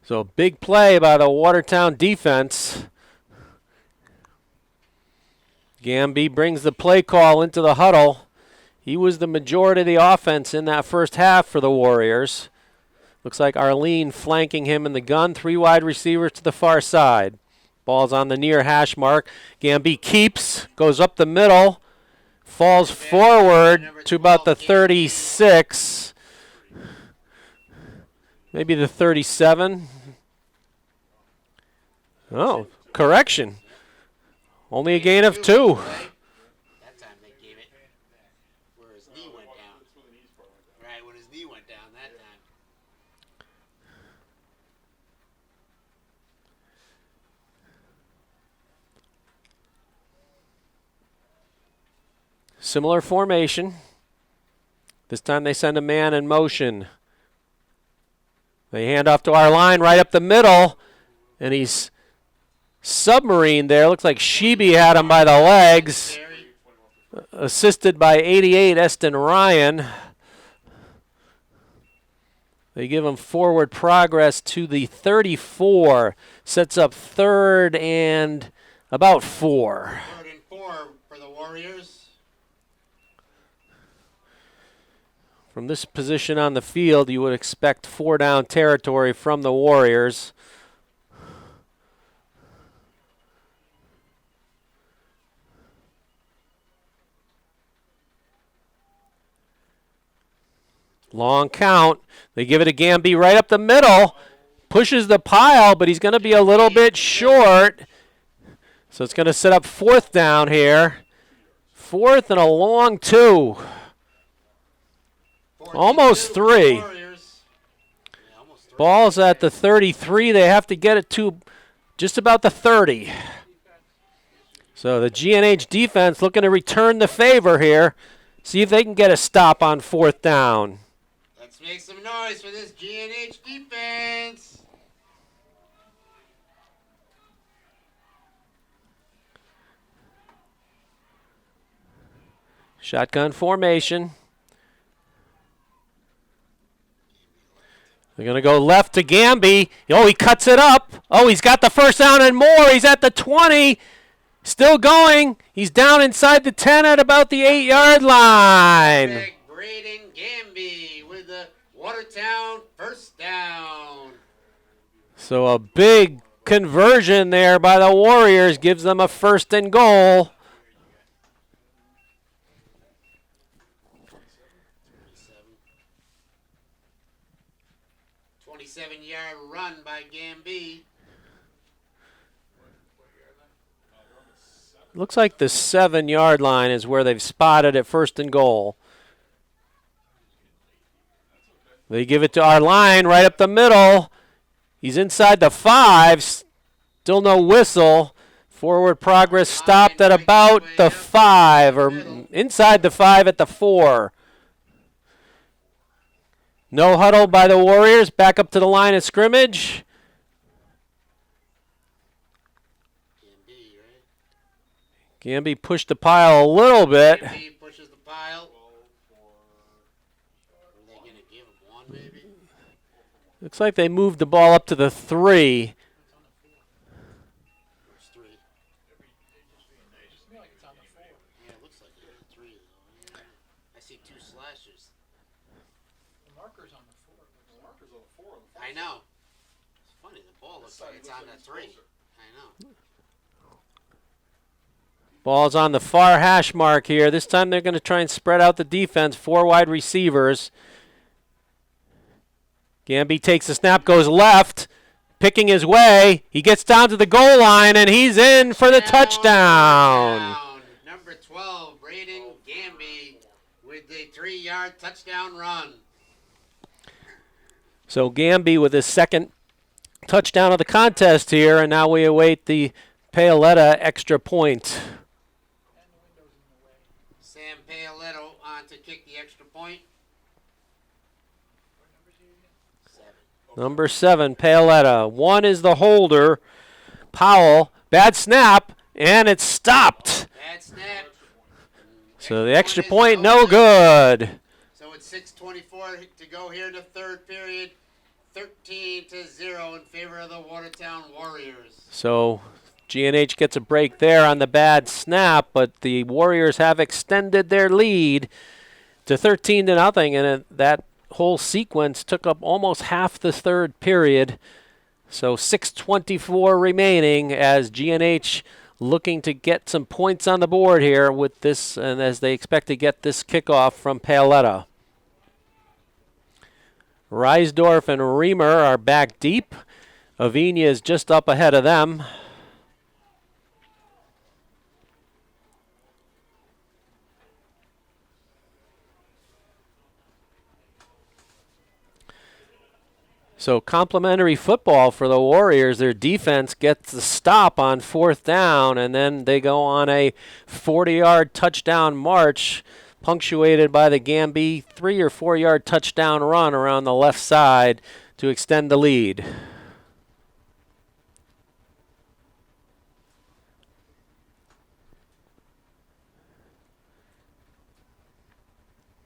So big play by the Watertown defense. Gamby brings the play call into the huddle. He was the majority of the offense in that first half for the Warriors. Looks like Arlene flanking him in the gun. 3 wide receivers to the far side. Ball's on the near hash mark. Gamby keeps, goes up the middle, falls forward to about the 36. Maybe the 37. Oh, correction. Only a gain of 2. That time they gave it where his knee went down. Right, when his knee went down that time. Similar formation. This time they send a man in motion. They hand off to our line right up the middle, and he's submarine there. Looks like Sheeby had him by the legs. Assisted by 88 Eston Ryan. They give him forward progress to the 34. Sets up 3rd and about 4. 3rd and 4 for the Warriors. From this position on the field, you would expect 4 down territory from the Warriors. Long count. They give it to Gamby right up the middle. Pushes the pile, but he's going to be a little bit short. So it's going to set up 4th down here. 4th and a long 2. Almost 3. Ball's at the 33. They have to get it to just about the 30. So the GNH defense looking to return the favor here. See if they can get a stop on 4th down. Let's make some noise for this GNH defense. Shotgun formation. They're going to go left to Gamby. Oh, he cuts it up. Oh, he's got the 1st down and more. He's at the 20. Still going. He's down inside the 10 at about the 8-yard line. Braden Gamby with the Watertown 1st down. So a big conversion there by the Warriors gives them a 1st and goal. 27-yard run by Gamby. Looks like the 7-yard line is where they've spotted it 1st and goal. They give it to our line right up the middle. He's inside the 5. Still no whistle. Forward progress stopped at about the 5, or inside the 5 at the 4. No huddle by the Warriors. Back up to the line of scrimmage. Gamby pushed the pile a little bit. Gamby pushes the pile. Are they going to give him 1 maybe? Looks like they moved the ball up to the 3. Where's 3? Yeah, it looks like it's 3 though. Yeah. I see 2 slashes. The marker's on the 4. The marker's on the 4. I know. It's funny. The ball looks like it's on the 3. I know. Ball's on the far hash mark here. This time they're going to try and spread out the defense. 4 wide receivers. Gamby takes the snap, goes left, picking his way. He gets down to the goal line, and he's in for the touchdown. Number 12, Braden Gamby with the 3-yard touchdown run. So Gamby with his second touchdown of the contest here, and now we await the Paoletta extra point. Sam Paoletto on to kick the extra point. Number 7, Paoletta. 1 is the holder, Powell. Bad snap, and it's stopped. Bad snap. So the extra point, no good. So it's 6:24 to go here in the third period. 13-0 in favor of the Watertown Warriors. So GNH gets a break there on the bad snap, but the Warriors have extended their lead to 13-0, and that whole sequence took up almost half the third period. So 6:24 remaining as GNH looking to get some points on the board here with this, and as they expect to get this kickoff from Paoletta. Reisdorf and Reamer are back deep. Avina is just up ahead of them. So complimentary football for the Warriors. Their defense gets the stop on 4th down, and then they go on a 40-yard touchdown march, punctuated by the Gamby 3 or 4 yard touchdown run around the left side to extend the lead.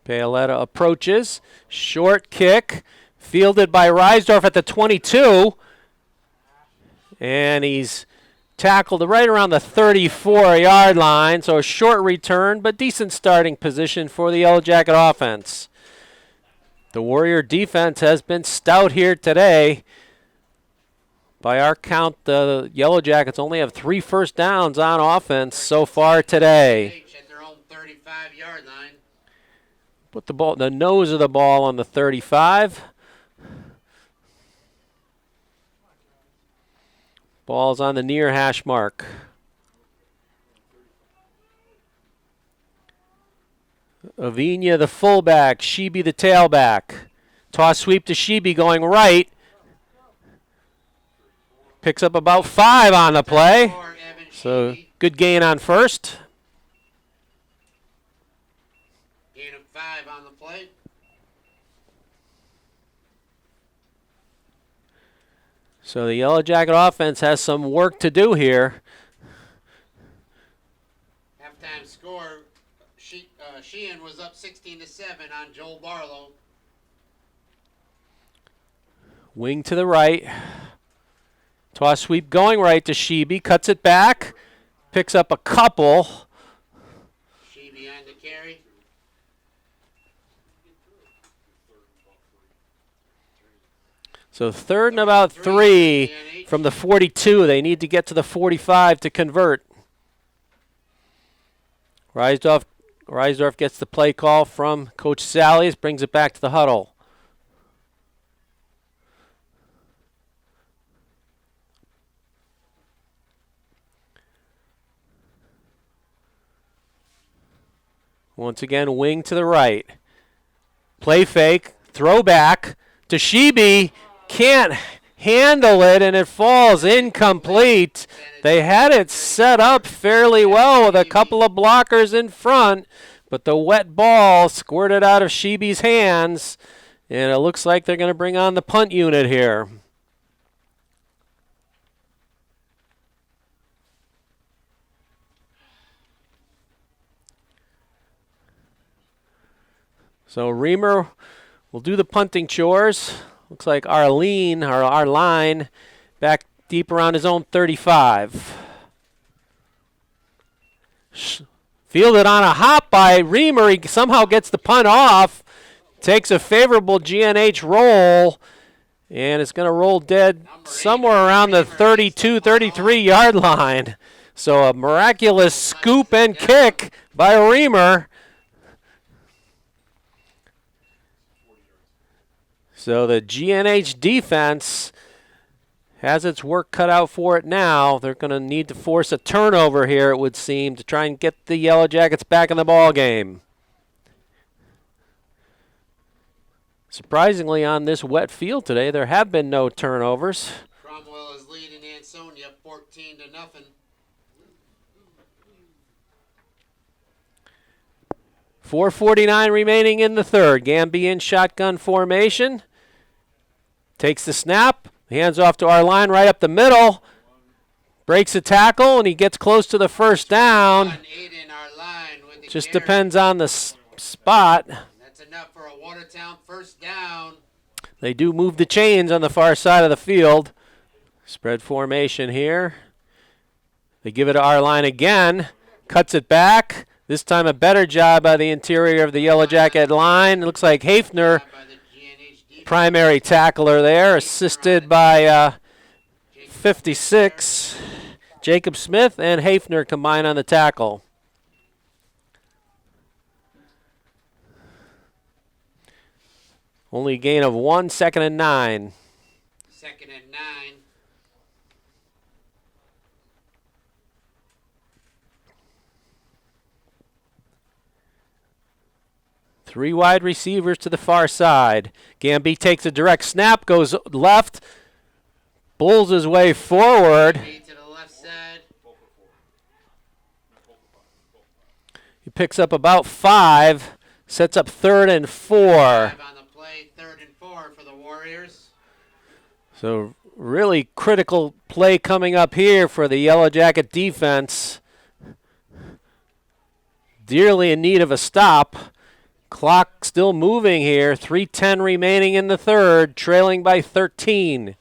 Paoletta approaches, short kick, fielded by Reisdorf at the 22, and he's tackled right around the 34-yard line, so a short return, but decent starting position for the Yellow Jacket offense. The Warrior defense has been stout here today. By our count, the Yellow Jackets only have 3 first downs on offense so far today. At their own 35-yard line. Put the nose of the ball on the 35. Ball's on the near hash mark. Avina the fullback, Shebe the tailback. Toss sweep to Shebe going right. Picks up about 5 on the play. So good gain on first. Gain of 5 on the play. So the Yellow Jacket offense has some work to do here. Halftime score, Sheehan was up 16-7 on Joel Barlow. Wing to the right. Toss sweep going right to Shebe. Cuts it back. Picks up a couple. Shebe on the carry. So 3rd and about 3 from the 42. They need to get to the 45 to convert. Reisdorf gets the play call from Coach Sallies, brings it back to the huddle. Once again, wing to the right. Play fake, throw back to Shebe. Can't handle it, and it falls incomplete. They had it set up fairly well with a couple of blockers in front, but the wet ball squirted out of Shebe's hands, and it looks like they're going to bring on the punt unit here. So Reamer will do the punting chores. Looks like our line, back deep around his own 35. Fielded on a hop by Reamer. He somehow gets the punt off. Takes a favorable GNH roll. And it's going to roll dead somewhere around the 32, 33-yard line. So a miraculous scoop and kick by Reamer. So the GNH defense has its work cut out for it now. They're going to need to force a turnover here, it would seem, to try and get the Yellow Jackets back in the ball game. Surprisingly, on this wet field today, there have been no turnovers. Cromwell is leading Ansonia 14-0. 4:49 remaining in the third. Gamby in shotgun formation. Takes the snap. Hands off to our line right up the middle. Breaks a tackle, and he gets close to the first down. Aiden, our line with the Just carry. depends on the spot. That's enough for a Watertown first down. They do move the chains on the far side of the field. Spread formation here. They give it to our line again. Cuts it back. This time a better job by the interior of the Yellow Jacket line. It looks like Hafner, By the GNH defense. primary tackler there, assisted by 56. Jacob Smith and Hafner combine on the tackle. Only a gain of 1, 2nd and 9. 2nd and 9. Three wide receivers to the far side. Gamby takes a direct snap, goes left, bulls his way forward. To the left side. He picks up about 5, sets up 3rd and 4. 5 on the play, 3rd and 4 for the Warriors. So really critical play coming up here for the Yellow Jacket defense. Dearly in need of a stop. Clock still moving here. 3:10 remaining in the third, trailing by 13.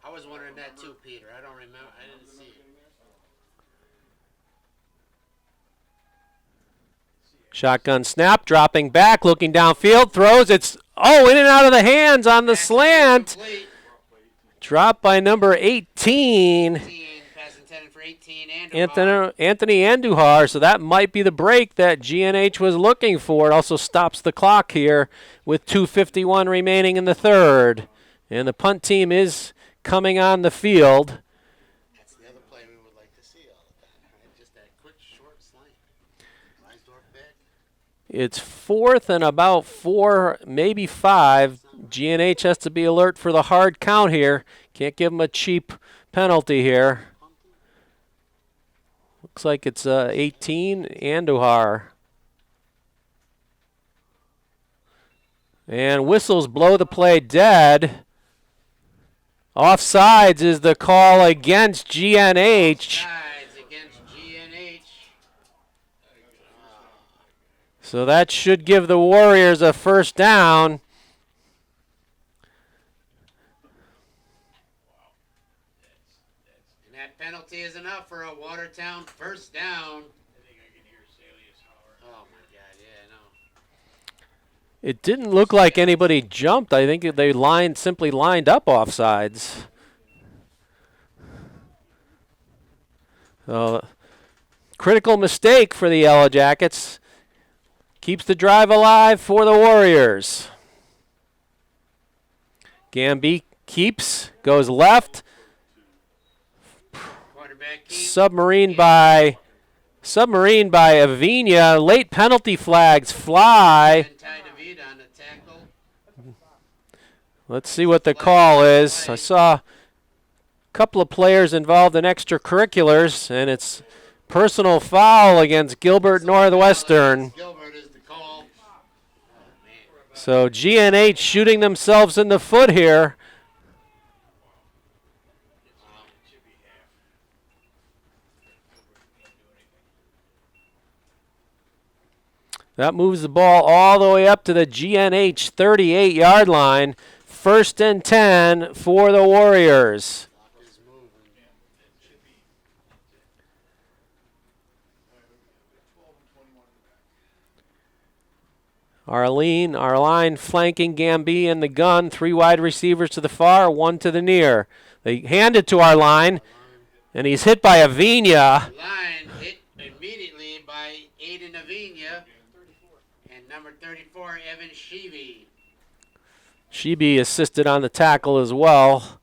I was wondering that too, Peter. I don't remember. I didn't see it. Shotgun snap, dropping back, looking downfield, throws. It's, in and out of the hands on the slant. Complete. Dropped by number 18. 18, pass intended for 18. And Anthony Andujar, so that might be the break that GNH was looking for. It also stops the clock here with 2:51 remaining in the third. And the punt team is coming on the field. That's the other play we would like to see all the time. Right? Just that quick, short slant. Reinsdorf back. It's 4th and about 4, maybe 5. GNH has to be alert for the hard count here. Can't give them a cheap penalty here. Looks like it's 18, Andujar. And whistles blow the play dead. Offsides is the call against GNH. Sides against GNH. So that should give the Warriors a first down. And that penalty is enough for a Watertown first down. Oh my God, yeah, I know. It didn't look like anybody jumped. I think they simply lined up offsides. Critical mistake for the Yellow Jackets. Keeps the drive alive for the Warriors. Gamby keeps, goes left. Quarterback keep. Submarine by Avina. Late penalty flags fly. And Ty DeVita on the tackle. Let's see what the call is. I saw a couple of players involved in extracurriculars, and it's personal foul against Gilbert Northwestern. Gilbert is the call. Oh, man. So GNH shooting themselves in the foot here. That moves the ball all the way up to the GNH 38-yard line. 1st and 10 for the Warriors. Clock is moving. Our line flanking Gamby in the gun. 3 wide receivers to the far, 1 to the near. They hand it to our line. And he's hit by Avina. Line hit immediately by Aiden Avina and number 34, Evan Sheeby. Sheeby assisted on the tackle as well.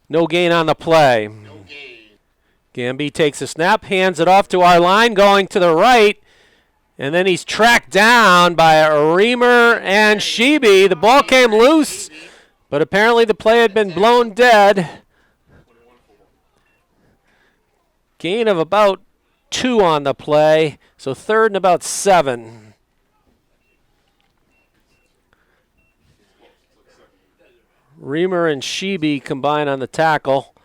No gain on the play. No gain. Gamby takes a snap, hands it off to our line, going to the right. And then he's tracked down by Reamer and Sheeby. The ball came loose, but apparently the play had been blown dead. Gain of about 2 on the play, so 3rd and about 7. Reamer and Sheeby combine on the tackle.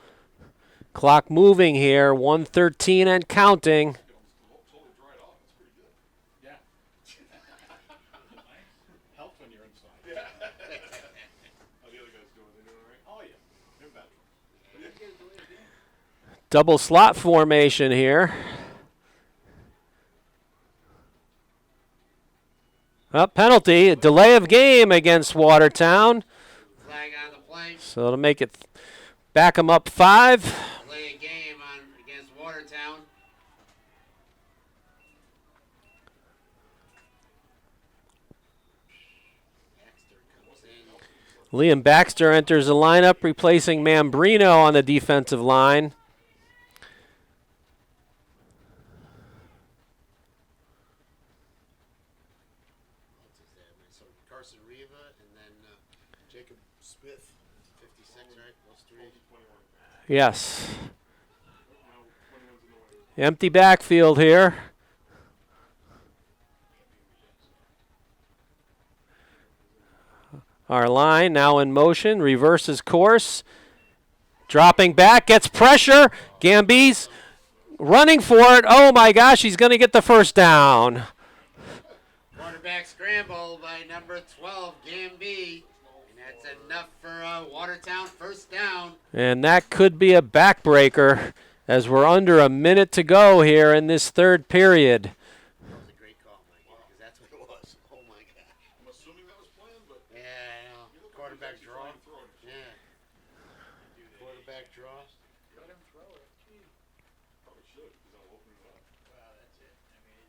Clock moving here, 1:13 and counting. Helps when you're inside. Yeah. Oh, the other guys doing? They doing all right? Oh yeah, they're better. Double slot formation here. Penalty, a delay of game against Watertown. Flag on the play. So it'll make it back them up 5. Delay a game against Watertown. Liam Baxter enters the lineup, replacing Mambrino on the defensive line. So Carson Riva and then Jacob Smith, 56, right? Those 3. Yes. Empty backfield here. Our line now in motion, reverses course. Dropping back, gets pressure. Gamby's running for it. Oh my gosh, he's going to get the first down. Quarterback scramble by number 12, Gamby. And that's enough for Watertown first down. And that could be a backbreaker as we're under a minute to go here in this 3rd period. That was a great call, Mike, because that's what it was. Oh my gosh. I'm assuming that was planned, but Yeah, I know. Quarterback draw. Yeah. Quarterback draw. let him throw it. Probably should, because I'll open it up. Well, that's it. I mean,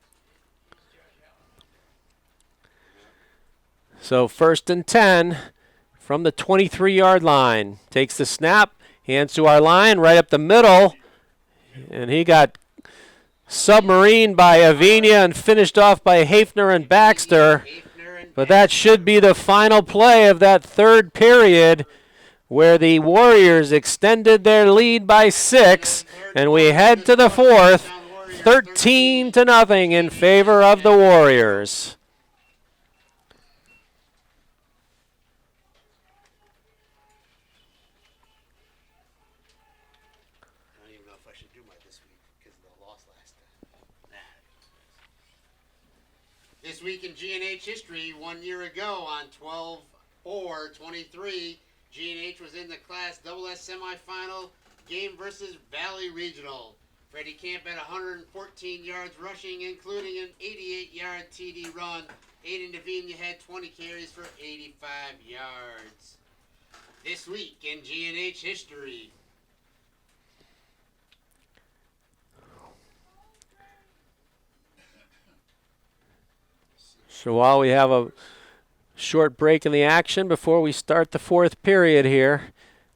it's Josh Allen. So 1st and 10 from the 23-yard line. Takes the snap, hands to our line right up the middle. And he got submarined by Avina and finished off by Hafner and Baxter. But that should be the final play of that 3rd period, where the Warriors extended their lead by 6, and we head to the 4th, 13-0 in favor of the Warriors. I don't even know if I should do my this week because of the loss last time. This week in GNH history, 1 year ago on 12/4/23, GNH was in the Class SS semifinal game versus Valley Regional. Freddie Camp had 114 yards rushing, including an 88-yard TD run. Aiden Davina had 20 carries for 85 yards. This week in GNH history. So while we have a short break in the action before we start the 4th period here,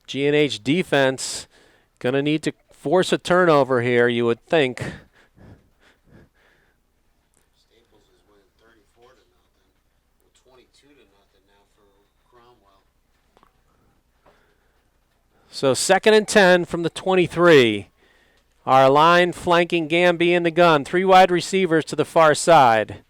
GNH defense going to need to force a turnover here, you would think. Staples is winning 34-0, or 22-0 now for Cromwell. So 2nd and 10 from the 23. Our line flanking Gamby in the gun. 3 wide receivers to the far side.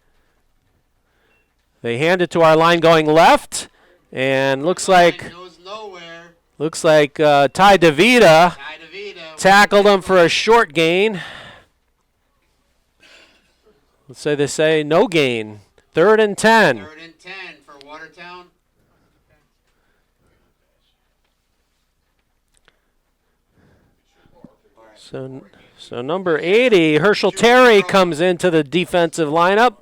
They hand it to our line going left, and looks like Goes nowhere. Ty DeVita Ty DeVita tackled him for a short gain. Let's say they say no gain. 3rd and 10. 3rd and 10 for Watertown. So number 80, Herschel Terry, comes into the defensive lineup.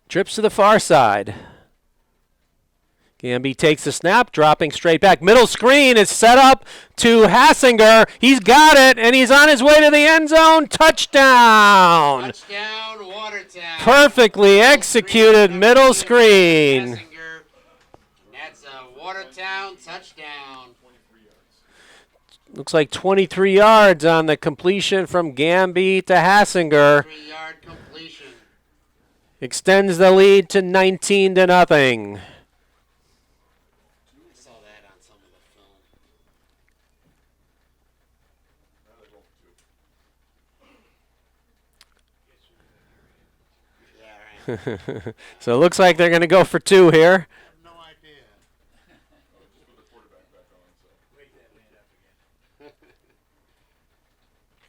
Trips to the far side. Gamby takes the snap, dropping straight back. Middle screen is set up to Hassinger. He's got it, and he's on his way to the end zone. Touchdown! Touchdown, Watertown. Perfectly executed middle screen. Hassinger. That's a Watertown touchdown. 23 yards. Looks like 23 yards on the completion from Gamby to Hassinger. 3-yard completion. Extends the lead to 19-0. I saw that on some of the film. Now they're going for 2. Yeah, right. So it looks like they're going to go for 2 here. I have no idea. Just put the quarterback back on. So. Wake that man up again.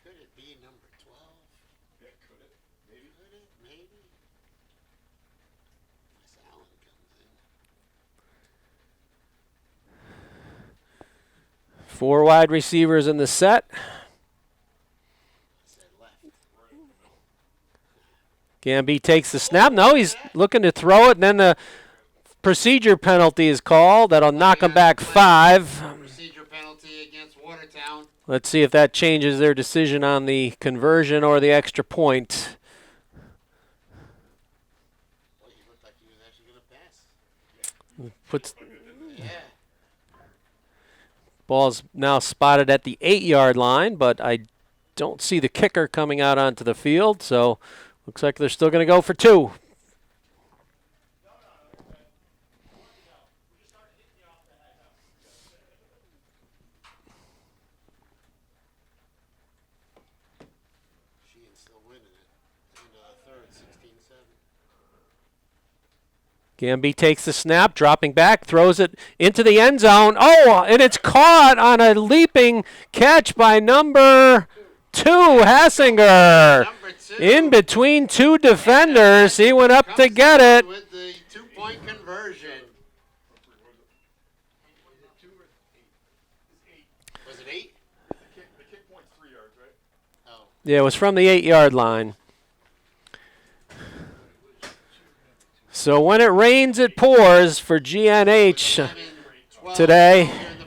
Could it be number 12? Yeah, could it? Maybe. Could it? Maybe. Unless Allen comes in. 4 wide receivers in the set. I said left. Gamby takes the snap. No, he's looking to throw it, and then the procedure penalty is called. That'll knock him back 5. Procedure penalty against Watertown. Let's see if that changes their decision on the conversion or the extra point. Well, he looked like he was actually going to pass. Puts Yeah. ball's now spotted at the 8-yard line, but I don't see the kicker coming out onto the field, so looks like they're still going to go for 2. Sheehan's still winning it. Into the third, 16-7. Gamby takes the snap, dropping back, throws it into the end zone. Oh, and it's caught on a leaping catch by number 2, Hassinger. Number 2. In between 2 defenders, he went up to get it. With the 2-point conversion. Is it 2 or 8? It's 8. Was it 8? The kick point's 3 yards, right? Oh. Yeah, it was from the 8-yard line. So when it rains, it pours for GNH 12 today. Here in the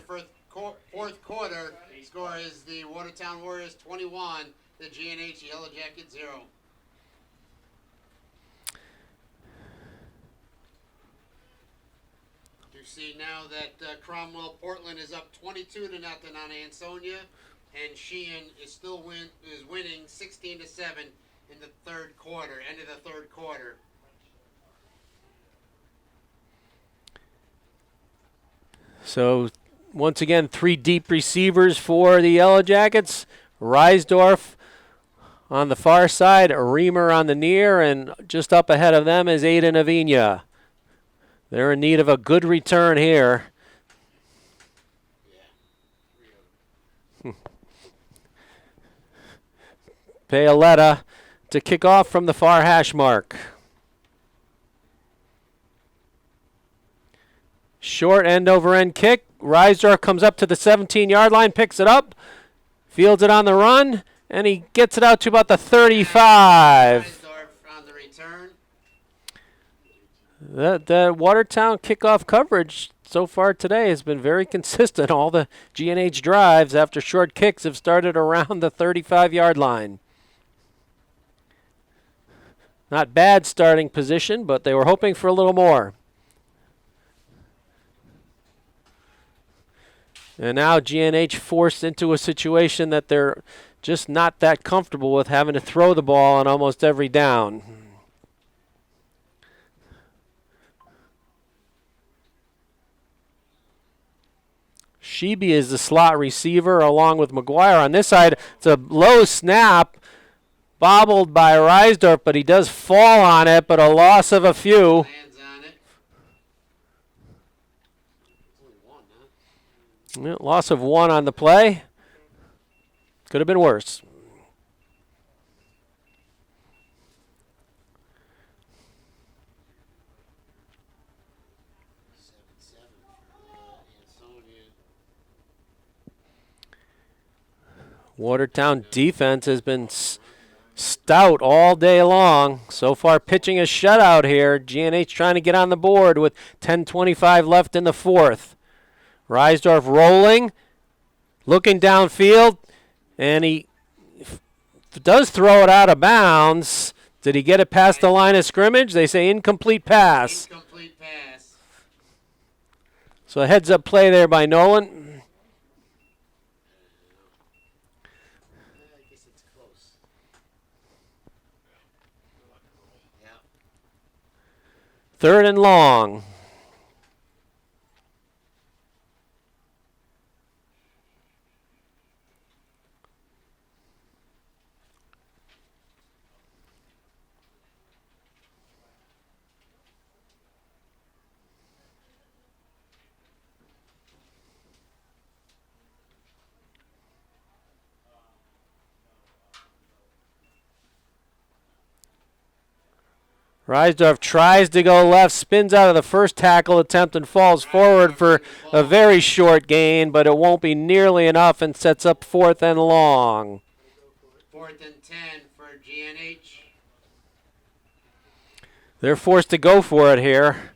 fourth quarter, score is the Watertown Warriors 21, the GNH Yellow Jackets 0. You see now that Cromwell Portland is up 22-0 on Ansonia, and Sheehan is winning 16-7 in the third quarter, end of the third quarter. So once again, 3 deep receivers for the Yellow Jackets. Reisdorf on the far side, Reamer on the near, and just up ahead of them is Aiden Avina. They're in need of a good return here. Paoletta to kick off from the far hash mark. Short end over end kick. Reisdorf comes up to the 17-yard line, picks it up, fields it on the run, and he gets it out to about the 35. Reisdorf on the return. The Watertown kickoff coverage so far today has been very consistent. All the GNH drives after short kicks have started around the 35-yard line. Not bad starting position, but they were hoping for a little more. And now GNH forced into a situation that they're just not that comfortable with, having to throw the ball on almost every down. Sheeby is the slot receiver along with McGuire. On this side, it's a low snap, bobbled by Reisdorf, but he does fall on it, but a loss of a few. Lands on it. Only one, huh? Yeah, loss of 1 on the play. Could have been worse. 7-7 for Ansonia. Watertown defense has been Stout all day long. So far pitching a shutout here. GNH trying to get on the board with 10:25 left in the fourth. Reisdorf rolling, looking downfield, and he does throw it out of bounds. Did he get it past the line of scrimmage? They say incomplete pass. Incomplete pass. So a heads-up play there by Nolan. I guess it's close. Yeah. Third and long. Reisdorf tries to go left, spins out of the first tackle attempt and falls forward for a very short gain, but it won't be nearly enough and sets up fourth and long. 4th and 10 for GNH. They're forced to go for it here.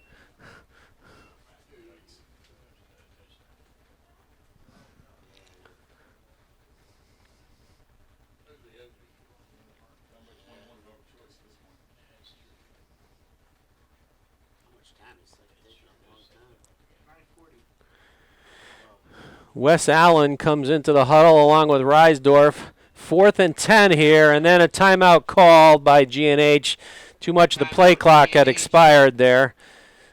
Wes Allen comes into the huddle along with Reisdorf. 4th and 10 here, and then a timeout called by GNH. Too much of the play clock had expired there.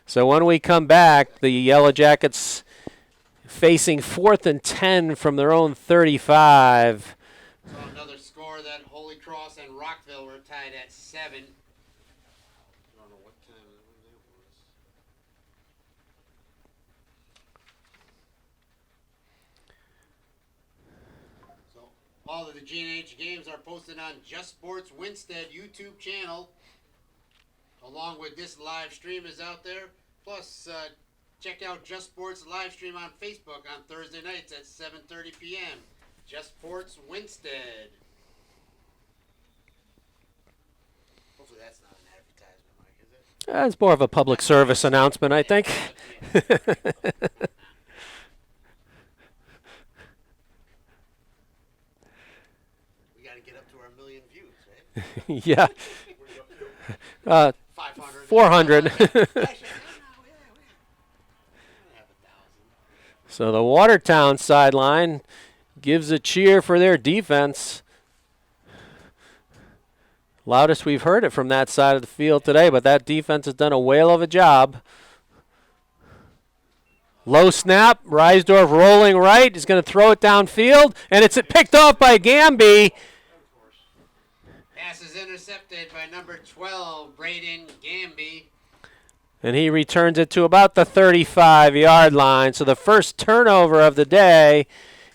So when we come back, the Yellow Jackets facing 4th and 10 from their own 35. So another score that Holy Cross and Rockville were tied at 7. I don't know what time that was. So all of the GNH games are posted on Just Sports Winstead YouTube channel. Along with this live stream is out there. Plus, check out Just Sports live stream on Facebook on Thursday nights at 7:30 p.m. Just Sports Winstead. Hopefully that's not an advertisement, Mike, is it? That's more of a public service announcement, I think. We got to get up to our 1 million views, right? Yeah. 500. 400. Actually, I don't know. We have 1,000. So the Watertown sideline gives a cheer for their defense. Loudest we've heard it from that side of the field today, but that defense has done a whale of a job. Low snap, Reisdorf rolling right. He's going to throw it downfield, and it's picked off by Gamby. Pass is intercepted by number 12, Braden Gamby. And he returns it to about the 35-yard line. So the first turnover of the day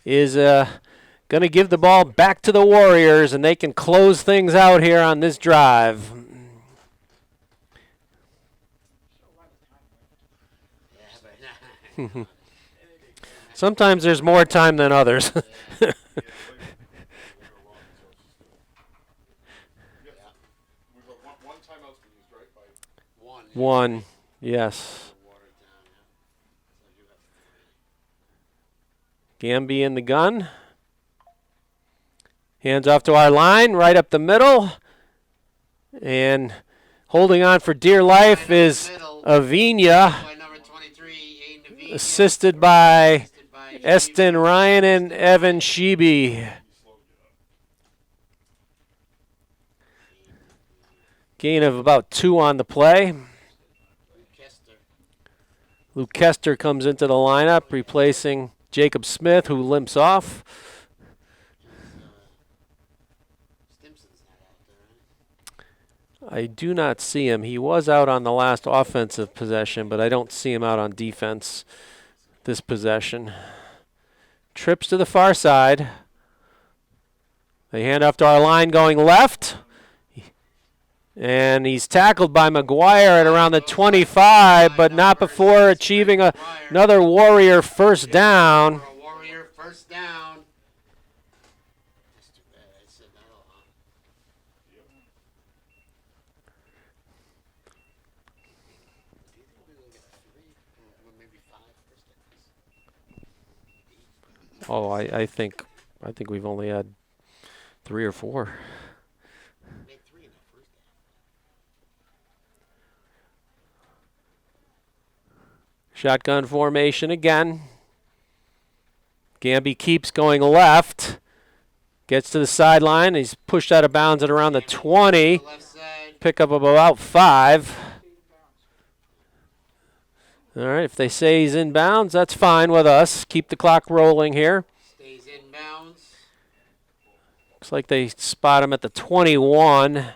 is going to give the ball back to the Warriors, and they can close things out here on this drive. Sometimes there's more time than others. One timeout's been used, right? By One, yes. Gamby in the gun. Hands off to our line, right up the middle. And holding on for dear life is Avina, By number 23, Aiden Avina. assisted by Assisted by Eston Ryan and Evan Sheeby. Gain of about 2 on the play. Kester. Luke Kester comes into the lineup, replacing Jacob Smith, who limps off. Stimson's not out there, right? I do not see him. He was out on the last offensive possession, but I don't see him out on defense this possession. Trips to the far side. They hand off to our line going left. And he's tackled by McGuire at around the 25, but not before achieving another Warrior first down. For a Warrior first down. That's too bad. I said that'll Oh, I think we've only had 3 or 4. Made 3 in the first half. Shotgun formation again. Gamby keeps going left. Gets to the sideline. He's pushed out of bounds at around the 20. Left side. Pick up of about 5. All right, if they say he's in bounds, that's fine with us. Keep the clock rolling here. Stays in bounds. Looks like they spot him at the 21.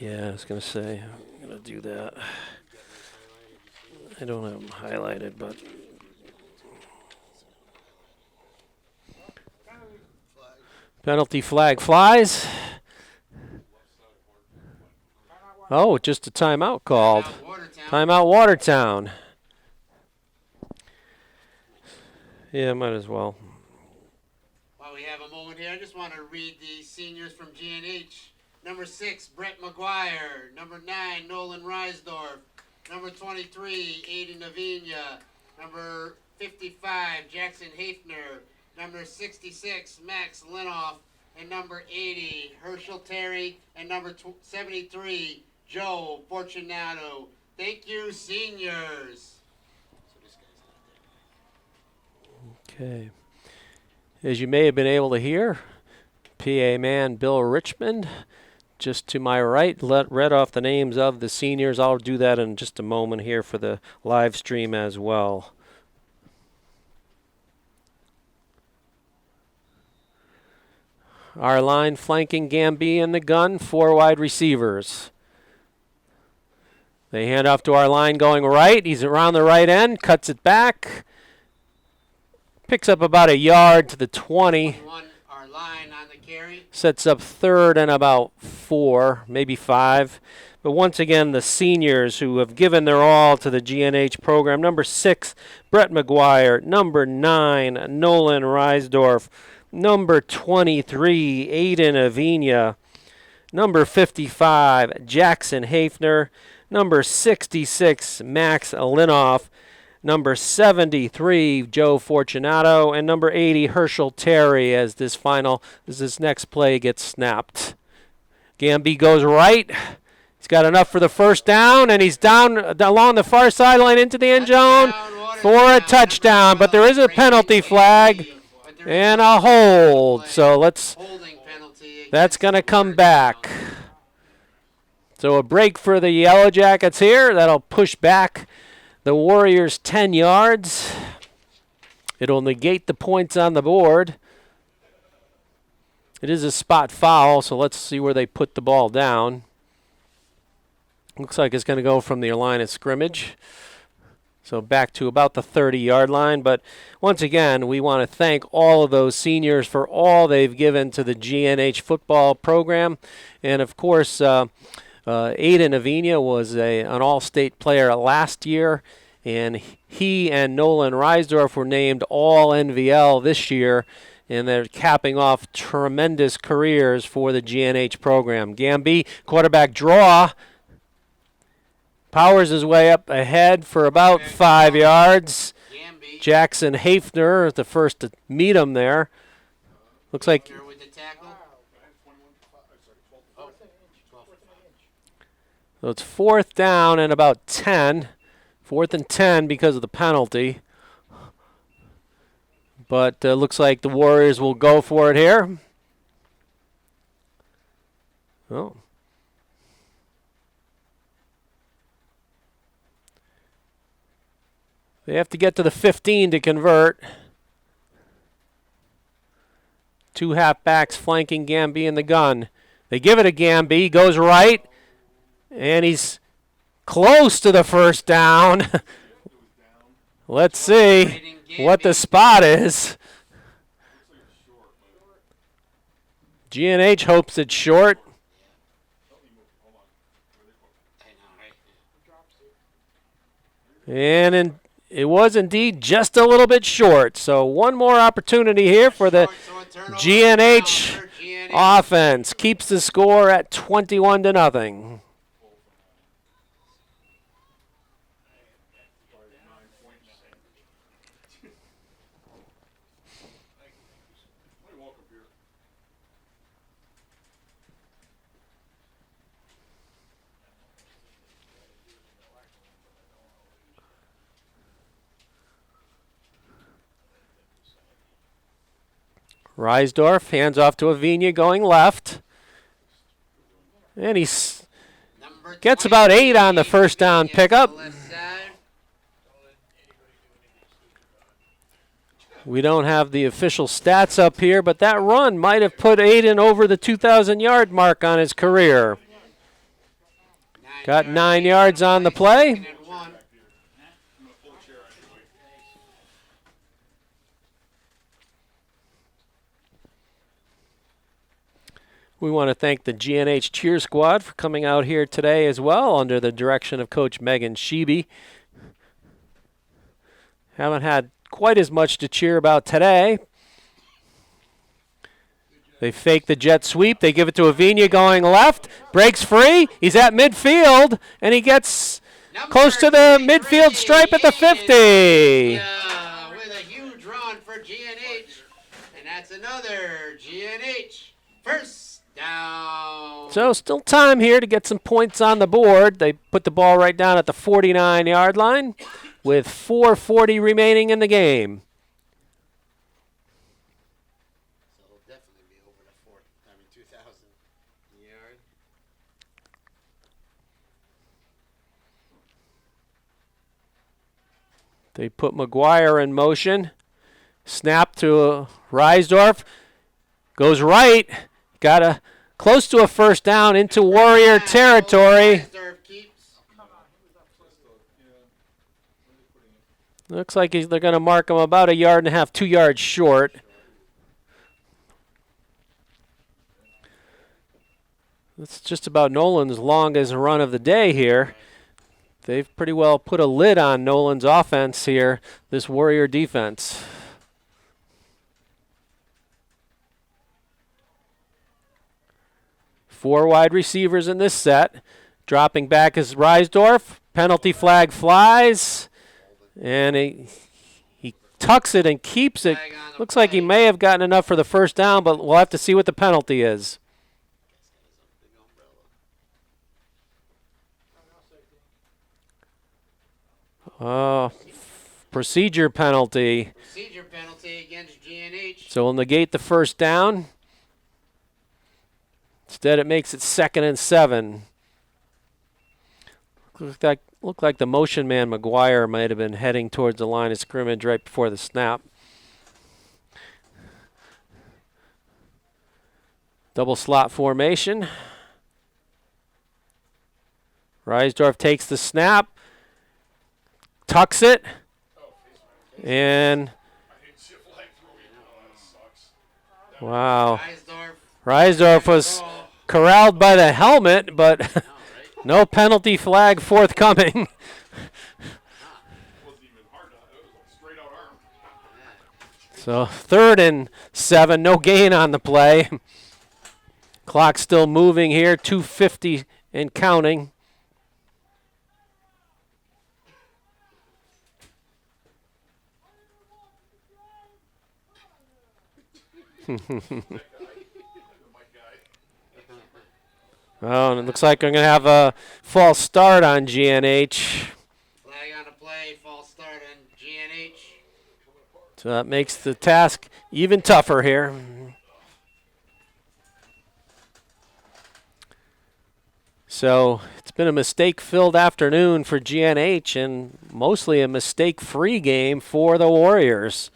Yeah, I was going to say, I'm going to do that. I don't have them highlighted, but penalty flag flies. Oh, just a timeout called. Timeout Watertown. Yeah, might as well. While we have a moment here, I just want to read the seniors from GNH. Number 6, Brett McGuire. Number 9, Nolan Reisdorf. Number 23, Aiden Avina. Number 55, Jackson Hafner. Number 66, Max Linoff. And number 80, Herschel Terry. And number 73, Joe Fortunato. Thank you, seniors. Okay. As you may have been able to hear, PA man Bill Richmond, just to my right, read off the names of the seniors. I'll do that in just a moment here for the live stream as well. Our line flanking Gamby in the gun, 4 wide receivers. They hand off to our line going right. He's around the right end, cuts it back. Picks up about a yard to the 20. Our line on the carry. Sets up 3rd and about 4, maybe 5. But once again, the seniors who have given their all to the GNH program. Number 6, Brett McGuire. Number 9, Nolan Reisdorf. Number 23, Aiden Avina. Number 55, Jackson Hafner. Number 66, Max Linoff. Number 73, Joe Fortunato. And number 80, Herschel Terry, as this next play gets snapped. Gamby goes right. He's got enough for the first down, and he's down along the far sideline into the end zone for a touchdown. But there is a penalty flag and a hold. So that's going to come back. So a break for the Yellow Jackets here. That'll push back the Warriors 10 yards. It'll negate the points on the board. It is a spot foul, so let's see where they put the ball down. Looks like it's going to go from the line of scrimmage. So back to about the 30-yard line. But once again, we want to thank all of those seniors for all they've given to the GNH football program. And, of course, Aiden Avina was an all-state player last year. And he and Nolan Reisdorf were named All-NVL this year. And they're capping off tremendous careers for the GNH program. Gamby, quarterback draw. Powers his way up ahead for about 5 yards. Jackson Hafner, the first to meet him there. Looks like so it's 4th down and about 10. 4th and 10 because of the penalty. But looks like the Warriors will go for it here. Oh. They have to get to the 15 to convert. 2 halfbacks flanking Gamby in the gun. They give it to Gamby. He goes right. And he's close to the first down. Let's see what the spot is. GNH hopes it's short. And It was indeed just a little bit short. So one more opportunity here for the GNH offense. Keeps the score at 21-0. Reisdorf hands off to Avina going left. And he gets about 8 on the first down pickup. We don't have the official stats up here, but that run might have put Aiden over the 2,000-yard mark on his career. Got 9 yards on the play. We want to thank the GNH Cheer Squad for coming out here today as well under the direction of Coach Megan Sheeby. Haven't had quite as much to cheer about today. They fake the jet sweep. They give it to Avina going left. Breaks free. He's at midfield, and he gets close to the midfield stripe at the 50. With a huge run for GNH. And that's another GNH first down. So still time here to get some points on the board. They put the ball right down at the 49-yard line with 4:40 remaining in the game. So it'll definitely be over the 2,000 yard. They put McGuire in motion. Snap to Reisdorf. Goes right. Got a close to a first down into Warrior territory. Looks like they're going to mark him about 1.5 yards, 2 yards short. That's just about Nolan's longest run of the day here. They've pretty well put a lid on Nolan's offense here, this Warrior defense. Four wide receivers in this set. Dropping back is Reisdorf. Penalty flag flies. And he tucks it and keeps it. Looks like he may have gotten enough for the first down, but we'll have to see what the penalty is. Oh, procedure penalty. Procedure penalty against GNH. So we'll negate the first down. Instead, it makes it 2nd and 7. Looked like the motion man McGuire might have been heading towards the line of scrimmage right before the snap. Double slot formation. Reisdorf takes the snap, tucks it, and wow. Reisdorf was corralled by the helmet, but no penalty flag forthcoming. So 3rd and 7, no gain on the play. Clock still moving here, 2:50 and counting. Oh, and it looks like we're going to have a false start on GNH. Flag on the play, false start on GNH. So that makes the task even tougher here. So it's been a mistake-filled afternoon for GNH and mostly a mistake-free game for the Warriors.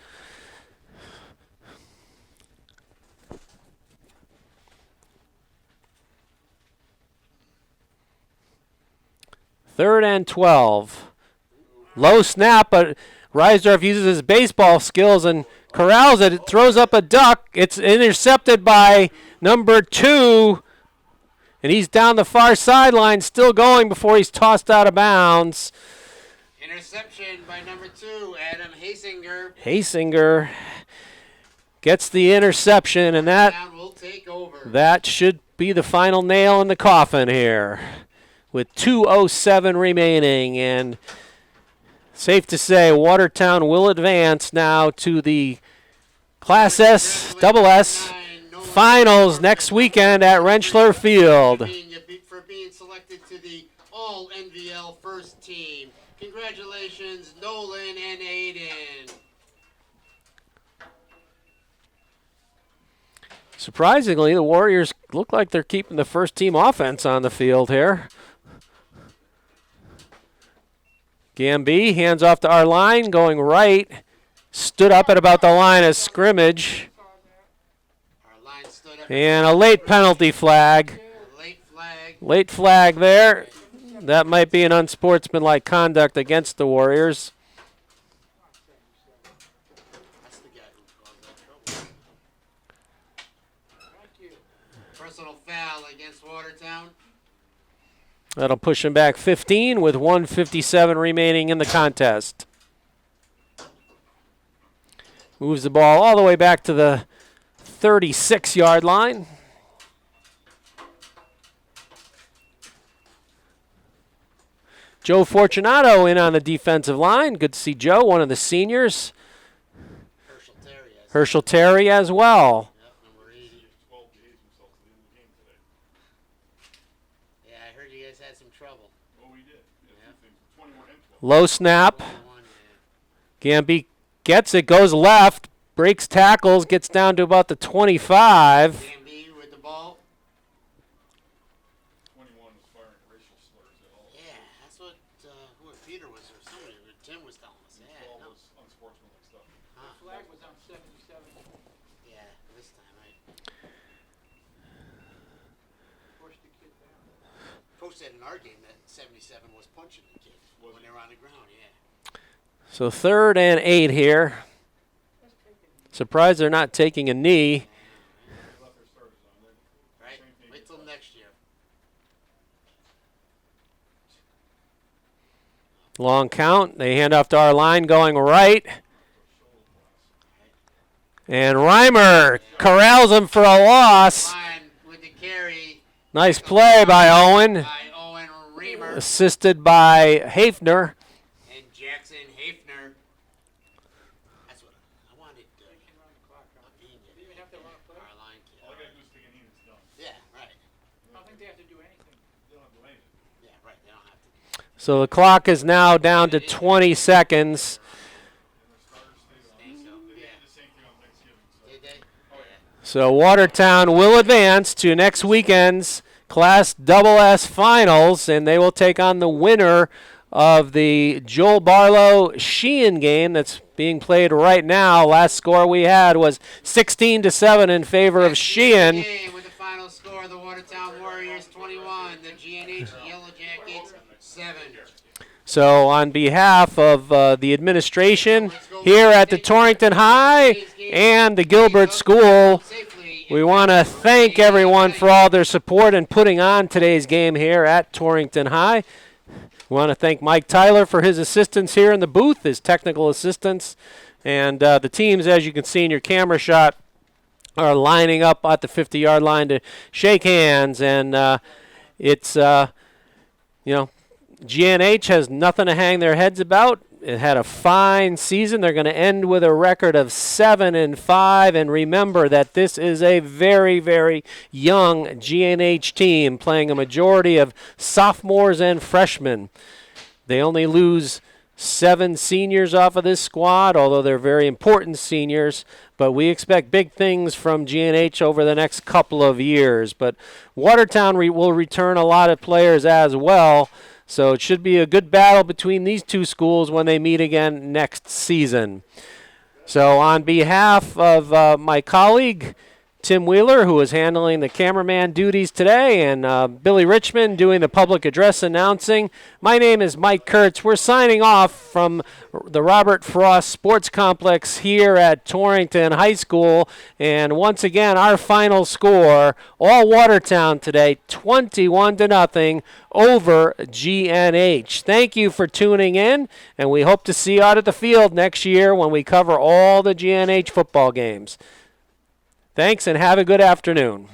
Third and 12. Low snap, but Reisdorf uses his baseball skills and corrals it. It throws up a duck. It's intercepted by number 2. And he's down the far sideline, still going before he's tossed out of bounds. reception by number 2, Adam Hasinger. Hasinger gets the interception, and that Watertown will take over. that should be the final nail in the coffin here with 2:07 remaining. And safe to say Watertown will advance now to the Class S, Double S finals next weekend at Rentschler Field. For being selected to the All NVL First Team. Congratulations, Nolan and Aiden. Surprisingly, the Warriors look like they're keeping the first team offense on the field here. Gamby hands off to our line, going right. Stood up at about the line of scrimmage. Our line stood up. And a late penalty flag. Late flag. Late flag there. That might be an unsportsmanlike conduct against the Warriors. That's the guy who caused that trouble. Personal foul against Watertown. That'll push him back 15 with 1:57 remaining in the contest. Moves the ball all the way back to the 36-yard line. Joe Fortunato in on the defensive line. Good to see Joe, one of the seniors. Herschel Terry as well. Yep, number 80. Yeah, I heard you guys had some trouble. Oh, we did. Yeah. 21 and 12. Low snap. 21, yeah. Gamby gets it, goes left, breaks tackles, gets down to about the 25. Gamby with the ball. 21 was firing racial slurs at all. Yeah, that's what Peter was or somebody, Tim was telling us. Yeah, All no. was unsportsmanlike stuff. Huh. Flag was on 77. Yeah, this time I Pushed the kid down. Coach said in our game that 77 was punching the kid when they were on the ground. Yeah. So 3rd and 8 here. Surprised they're not taking a knee. They left their starters on there. Right. Wait till next year. Long count. They hand off to our line going right. And Reimer corrals him for a loss. Line with the carry Nice play by Owen. by Owen Reamer Assisted by Hafner. and Jackson Hafner. That's what I wanted. They can run the clock out. Opinion. Do you even have to run a play? Our line kid. All I gotta do is take an in, it's done. Yeah, right. I don't think they have to do anything. They don't have to do anything. Yeah, right. They don't have to. So the clock is now down to 20 seconds. And their starters stayed on. Think so. They Yeah. did the same thing on Thanksgiving. So. Did they? Oh, yeah. So Watertown will advance to next weekend's Class Double S Finals, and they will take on the winner of the Joel Barlow Sheehan game that's being played right now. Last score we had was 16-7 in favor of That's the Sheehan. game with the final score: the Watertown Warriors 21, the GNH Yellow Jackets 7. So on behalf of the administration here at the Torrington High and the Gilbert School, we want to thank everyone for all their support in putting on today's game here at Torrington High. We want to thank Mike Tyler for his assistance here in the booth, his technical assistance. And the teams, as you can see in your camera shot, are lining up at the 50-yard line to shake hands. And it's, GNH has nothing to hang their heads about. It had a fine season. They're going to end with a record of 7-5. And remember that this is a very, very young GNH team playing a majority of sophomores and freshmen. They only lose 7 seniors off of this squad, although they're very important seniors. But we expect big things from GNH over the next couple of years. But Watertown will return a lot of players as well. So it should be a good battle between these two schools when they meet again next season. So on behalf of my colleague, Tim Wheeler, who is handling the cameraman duties today, and Billy Richmond doing the public address announcing. My name is Mike Kurtz. We're signing off from the Robert Frost Sports Complex here at Torrington High School. And once again, our final score, all Watertown today, 21-0 over GNH. Thank you for tuning in, and we hope to see you out at the field next year when we cover all the GNH football games. Thanks, and have a good afternoon.